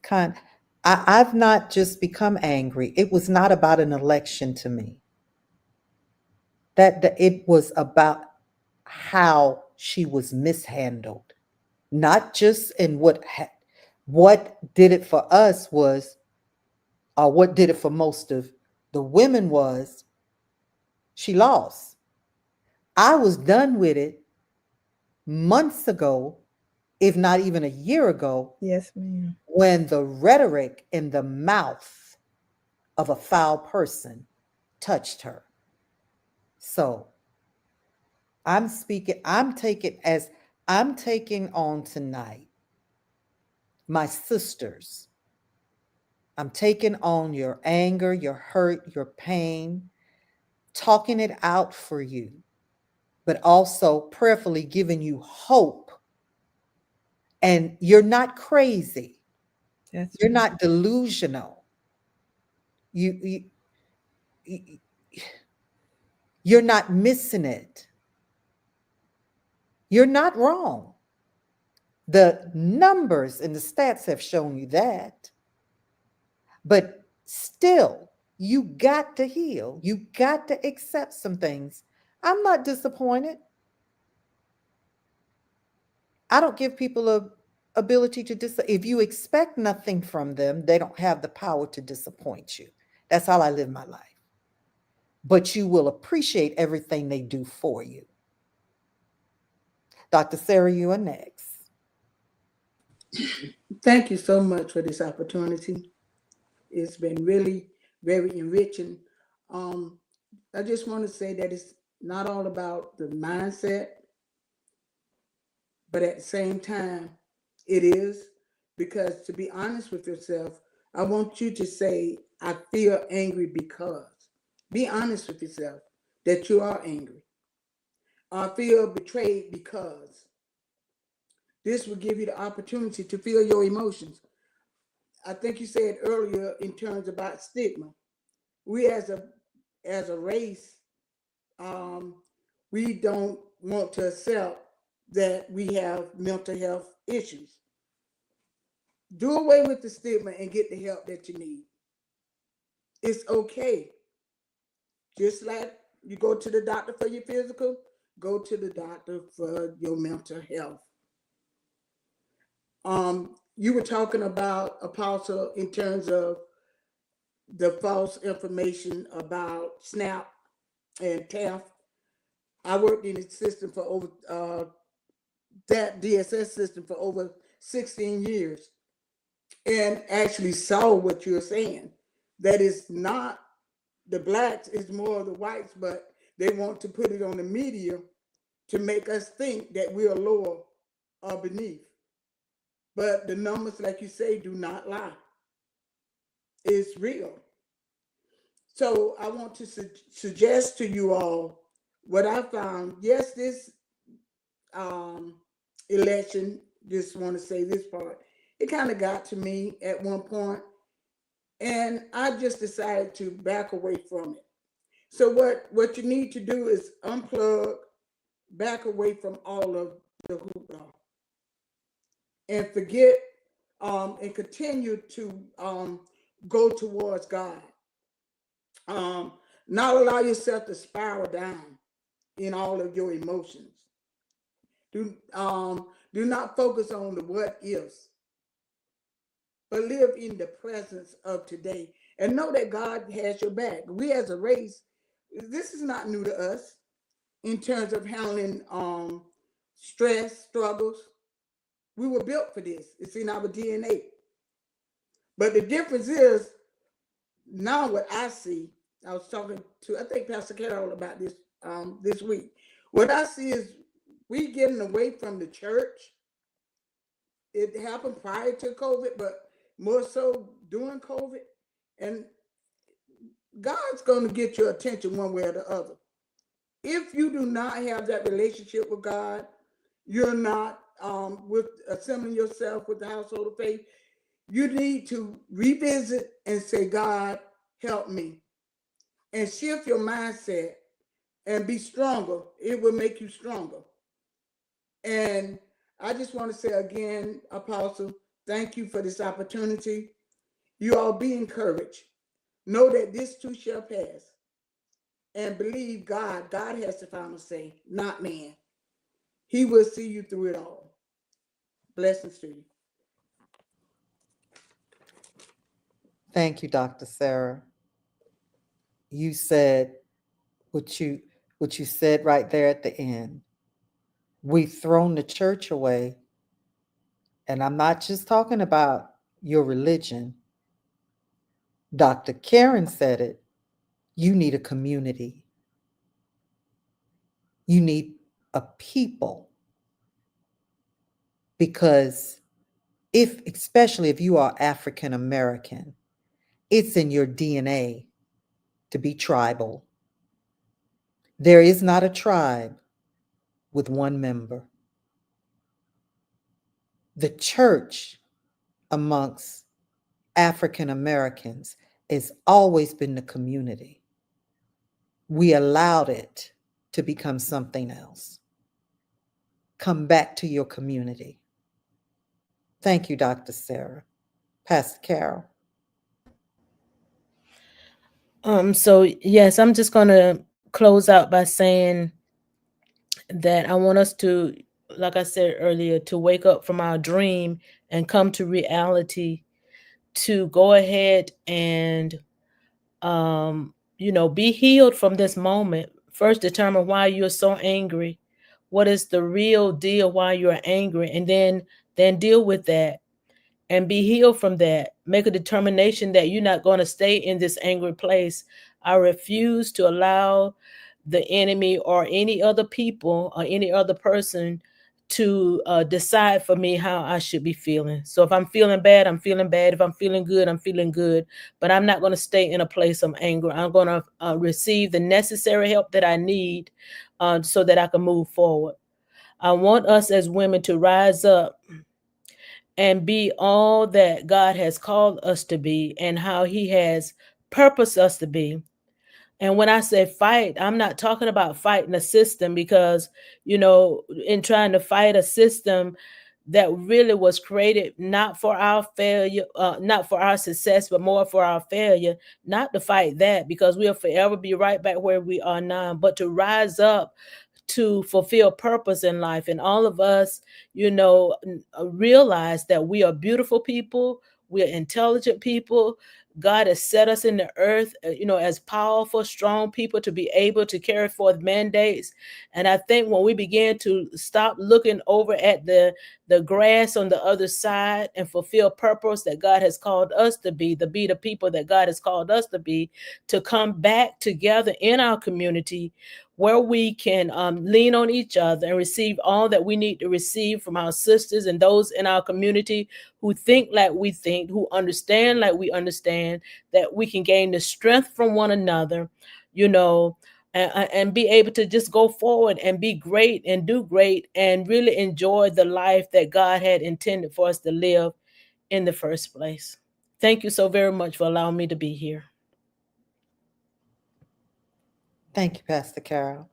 S1: I've not just become angry. It was not about an election to me. That it was about how she was mishandled, not just in what did it for us was, or what did it for most of the women was, she lost. I was done with it months ago, if not even a year ago.
S2: Yes, ma'am.
S1: When the rhetoric in the mouth of a foul person touched her. So I'm taking on tonight my sisters. I'm taking on your anger, your hurt, your pain, talking it out for you, but also prayerfully giving you hope. And you're not crazy. You're not delusional. You're not missing it. You're not wrong. The numbers and the stats have shown you that. But still, you got to heal. You got to accept some things. I'm not disappointed. I don't give people a ability to if you expect nothing from them, they don't have the power to disappoint you. That's how I live my life. But you will appreciate everything they do for you. Dr. Sarah, you are next.
S3: Thank you so much for this opportunity. It's been really very enriching. I just want to say that it's not all about the mindset, but at the same time, it is, because to be honest with yourself, I want you to say, I feel angry because. Be honest with yourself that you are angry. I feel betrayed because. This will give you the opportunity to feel your emotions. I think you said earlier in terms about stigma. We as a race, we don't want to accept that we have mental health issues. Do away with the stigma and get the help that you need. It's okay. Just like you go to the doctor for your physical, go to the doctor for your mental health. You were talking about, Apostle, in terms of the false information about SNAP and TAF. I worked in the system for over that DSS system for over 16 years, and actually saw what you're saying. That is not the blacks, it's more the whites, but they want to put it on the media to make us think that we are lower or beneath. But the numbers, like you say, do not lie. It's real. So I want to suggest to you all what I found. Yes, this election, just want to say this part, it kind of got to me at one point, and I just decided to back away from it. So what you need to do is unplug, back away from all of the hoopla, and forget, and continue to go towards God. Not allow yourself to spiral down in all of your emotions. Do not focus on the what ifs, but live in the presence of today and know that God has your back. We as a race, this is not new to us in terms of handling stress, struggles. We were built for this. It's in our DNA. But the difference is now what I see, I was talking to, I think, Pastor Carol about this this week. What I see is we getting away from the church. It happened prior to COVID, but more so during COVID. And God's going to get your attention one way or the other. If you do not have that relationship with God, you're not with assembling yourself with the household of faith, you need to revisit and say, God, help me. And shift your mindset and be stronger. It will make you stronger. And I just want to say again, Apostle, thank you for this opportunity. You all be encouraged. Know that this too shall pass. And believe God. God has the final say, not man. He will see you through it all. Blessings to you.
S1: Thank you, Dr. Sarah. You said what you said right there at the end. We've thrown the church away. And I'm not just talking about your religion. Dr. Karen said it. You need a community. You need a people. Because especially if you are African American, it's in your DNA to be tribal. There is not a tribe with one member. The church amongst African Americans has always been the community. We allowed it to become something else. Come back to your community. Thank you, Dr. Sarah. Pastor Carol.
S4: So yes, I'm just gonna close out by saying that I want us to, like I said earlier, to wake up from our dream and come to reality, to go ahead and be healed from this moment. First, determine why you're so angry. What is the real deal why you're angry? And then deal with that and be healed from that. Make a determination that you're not going to stay in this angry place. I refuse to allow the enemy or any other people or any other person to decide for me how I should be feeling. So if I'm feeling bad, I'm feeling bad. If I'm feeling good, I'm feeling good. But I'm not going to stay in a place of anger. I'm going to receive the necessary help that I need so that I can move forward. I want us as women to rise up and be all that God has called us to be and how he has purposed us to be. And when I say fight, I'm not talking about fighting a system, because, in trying to fight a system that really was created not for our failure, not for our success, but more for our failure, not to fight that, because we'll forever be right back where we are now, but to rise up to fulfill purpose in life. And all of us, realize that we are beautiful people. We are intelligent people. God has set us in the earth, as powerful, strong people to be able to carry forth mandates. And I think when we begin to stop looking over at the grass on the other side and fulfill purpose that God has called us to be the people that God has called us to be, to come back together in our community where we can lean on each other and receive all that we need to receive from our sisters and those in our community who think like we think, who understand like we understand, that we can gain the strength from one another, and be able to just go forward and be great and do great and really enjoy the life that God had intended for us to live in the first place. Thank you so very much for allowing me to be here.
S1: Thank you, Pastor Carol.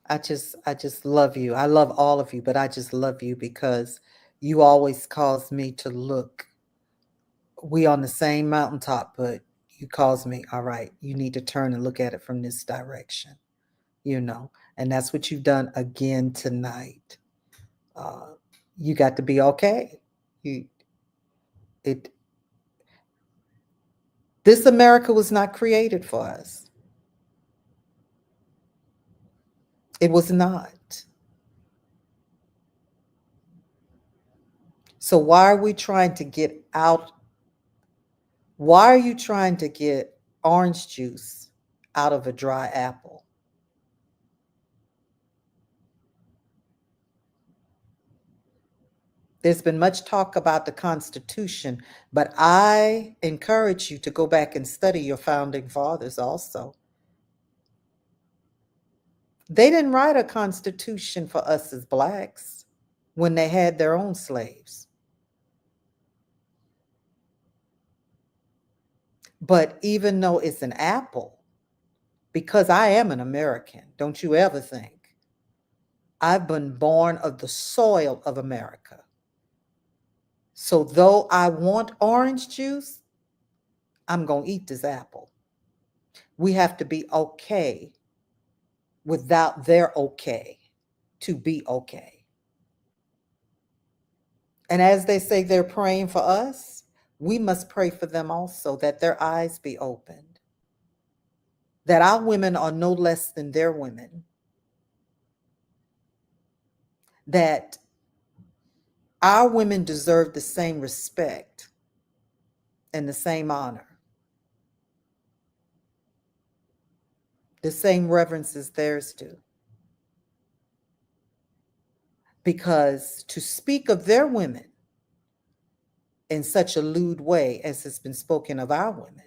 S1: I just love you. I love all of you, but I just love you because you always cause me to look. We on the same mountaintop, but you cause me, all right, you need to turn and look at it from this direction, and that's what you've done again tonight. You got to be okay. It This America was not created for us. It was not. So why are we trying to get out? Why are you trying to get orange juice out of a dry apple? There's been much talk about the Constitution, but I encourage you to go back and study your founding fathers also. They didn't write a constitution for us as blacks when they had their own slaves. But even though it's an apple, because I am an American, don't you ever think, I've been born of the soil of America. So though I want orange juice, I'm going to eat this apple. We have to be okay without their okay to be okay. And as they say they're praying for us, we must pray for them also, that their eyes be opened, that our women are no less than their women, that our women deserve the same respect and the same honor, the same reverence as theirs do. Because to speak of their women in such a lewd way as has been spoken of our women,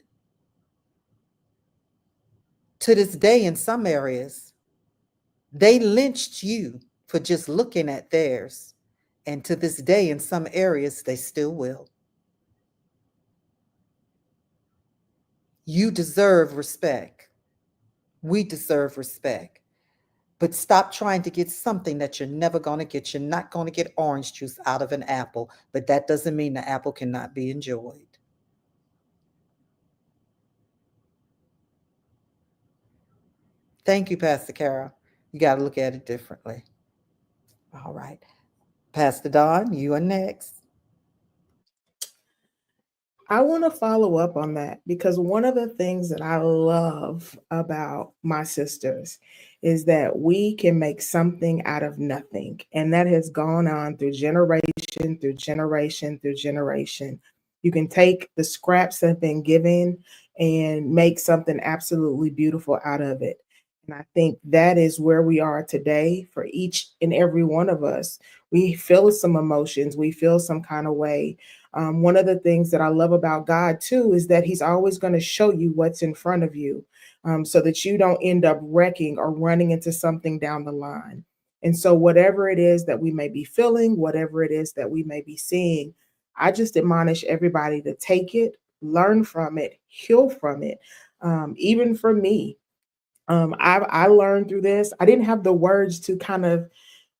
S1: to this day in some areas, they lynched you for just looking at theirs. And to this day in some areas, they still will. You deserve respect. We deserve respect. But stop trying to get something that you're never going to get. You're not going to get orange juice out of an apple, but that doesn't mean the apple cannot be enjoyed. Thank you, Pastor Carol. You got to look at it differently. All right. Pastor Don, you are next.
S5: I want to follow up on that because one of the things that I love about my sisters is that we can make something out of nothing. And that has gone on through generation, through generation, through generation. You can take the scraps that have been given and make something absolutely beautiful out of it. And I think that is where we are today for each and every one of us. We feel some emotions, we feel some kind of way. One of the things that I love about God too is that He's always going to show you what's in front of you, so that you don't end up wrecking or running into something down the line. And so, whatever it is that we may be feeling, whatever it is that we may be seeing, I just admonish everybody to take it, learn from it, heal from it. Even for me, I learned through this. I didn't have the words to kind of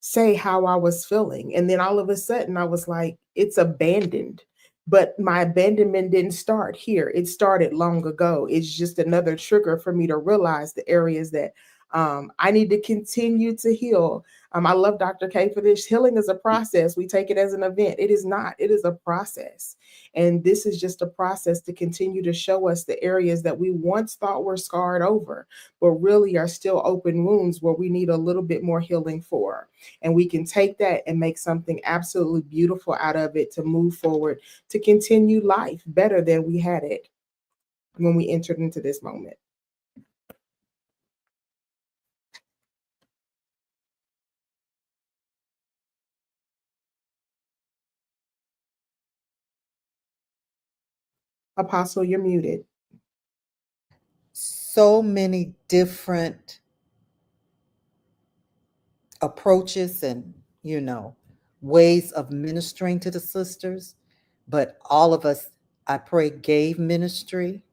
S5: say how I was feeling. And then all of a sudden I was like, it's abandoned. But my abandonment didn't start here. It started long ago. It's just another trigger for me to realize the areas that I need to continue to heal. I love Dr. K for this. Healing is a process. We take it as an event. It is not. It is a process. And this is just a process to continue to show us the areas that we once thought were scarred over, but really are still open wounds where we need a little bit more healing for. And we can take that and make something absolutely beautiful out of it to move forward, to continue life better than we had it when we entered into this moment. Apostle, you're muted.
S1: So many different approaches and, ways of ministering to the sisters, but all of us, I pray, gave ministry.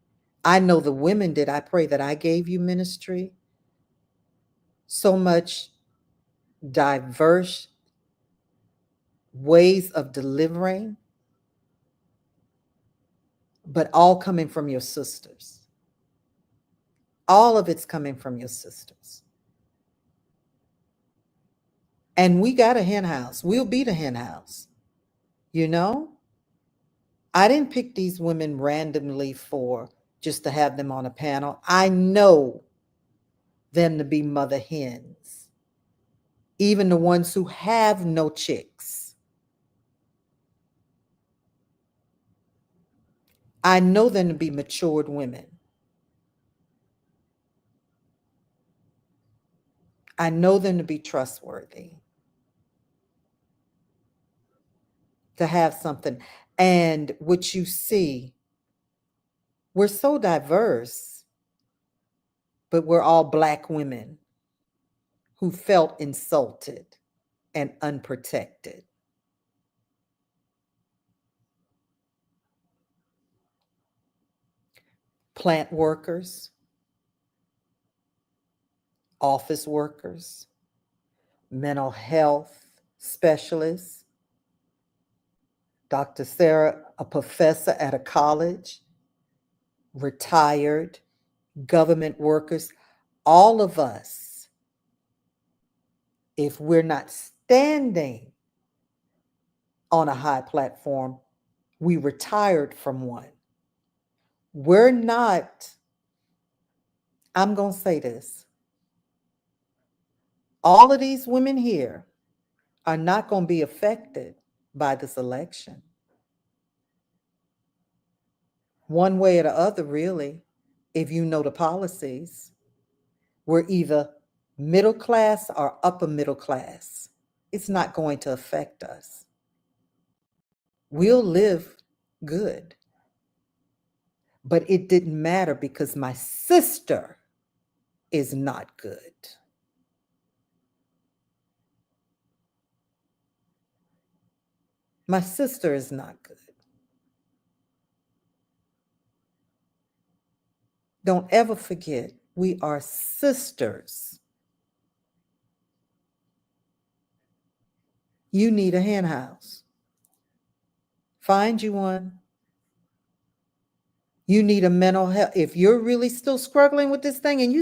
S1: I know the women did. I pray that I gave you ministry. So much diverse ways of delivering, but all coming from your sisters. All of it's coming from your sisters. And we got a hen house. We'll be the hen house. I didn't pick these women randomly for just to have them on a panel. I know them to be mother hens, even the ones who have no chicks. I know them to be matured women. I know them to be trustworthy, to have something. And what you see, we're so diverse, but we're all Black women who felt insulted and unprotected. Plant workers, office workers, mental health specialists, Dr. Sarah, a professor at a college, retired, government workers, all of us, if we're not standing on a high platform, we retired from one. We're not, I'm going to say this, all of these women here are not going to be affected by this election. One way or the other, really, if you know the policies. We're either middle class or upper middle class. It's not going to affect us. We'll live good. But it didn't matter because my sister is not good. My sister is not good. Don't ever forget, we are sisters. You need a hen house. Find you one. You need a mental health. If you're really still struggling with this thing and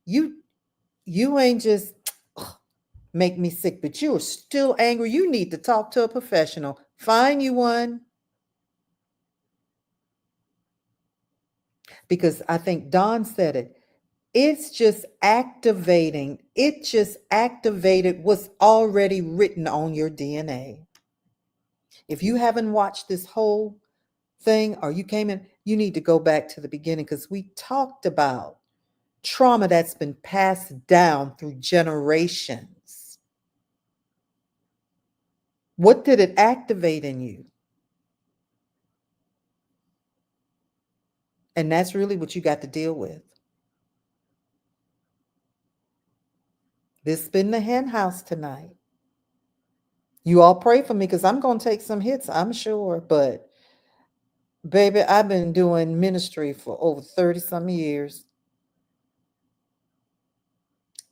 S1: you ain't just make me sick, but you are still angry, you need to talk to a professional. Find you one. Because I think Don said it. It's just activating. It just activated what's already written on your DNA. If you haven't watched this whole thing or you came in, you need to go back to the beginning because we talked about trauma that's been passed down through generations. What did it activate in you? And that's really what you got to deal with. This has been the hen house tonight. You all pray for me because I'm going to take some hits, I'm sure. But, baby, I've been doing ministry for over 30-some years.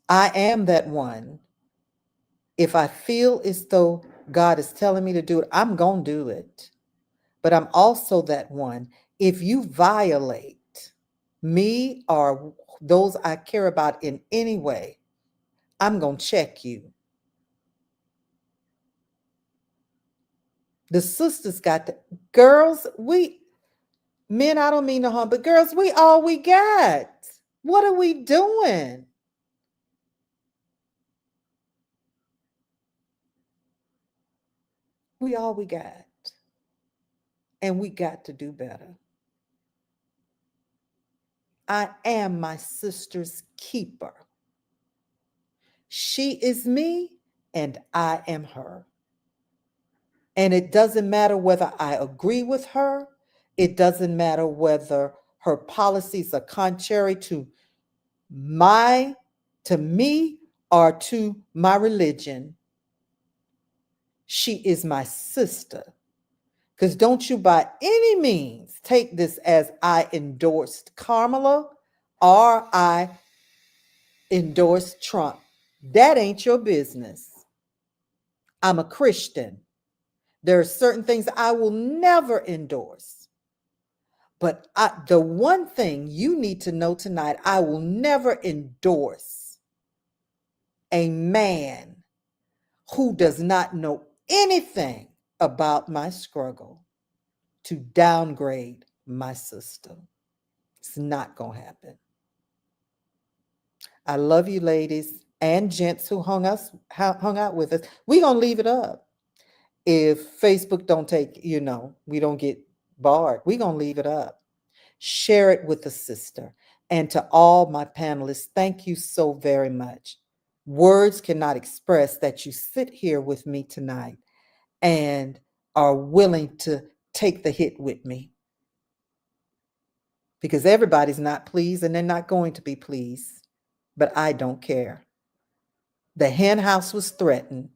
S1: I am that one. If I feel as though God is telling me to do it, I'm going to do it. But I'm also that one. If you violate me or those I care about in any way, I'm going to check you. The sisters got to, girls, men, I don't mean no harm, but girls, we all we got. What are we doing? We all we got. And we got to do better. I am my sister's keeper. She is me and I am her. And it doesn't matter whether I agree with her. It doesn't matter whether her policies are contrary to me or to my religion, she is my sister. Because don't you by any means take this as I endorsed Kamala or I endorsed Trump. That ain't your business. I'm a Christian. There are certain things I will never endorse. But the one thing you need to know tonight, I will never endorse a man who does not know anything about my struggle to downgrade my sister. It's not going to happen. I love you, ladies and gents who hung out with us. We're going to leave it up. If Facebook don't take, we don't get barred, we're going to leave it up. Share it with a sister. And to all my panelists, thank you so very much. Words cannot express that you sit here with me tonight and are willing to take the hit with me. Because everybody's not pleased and they're not going to be pleased. But I don't care. The hen house was threatened.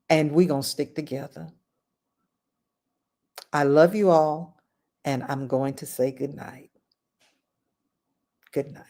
S1: And we're going to stick together. I love you all. And I'm going to say good night. Good night.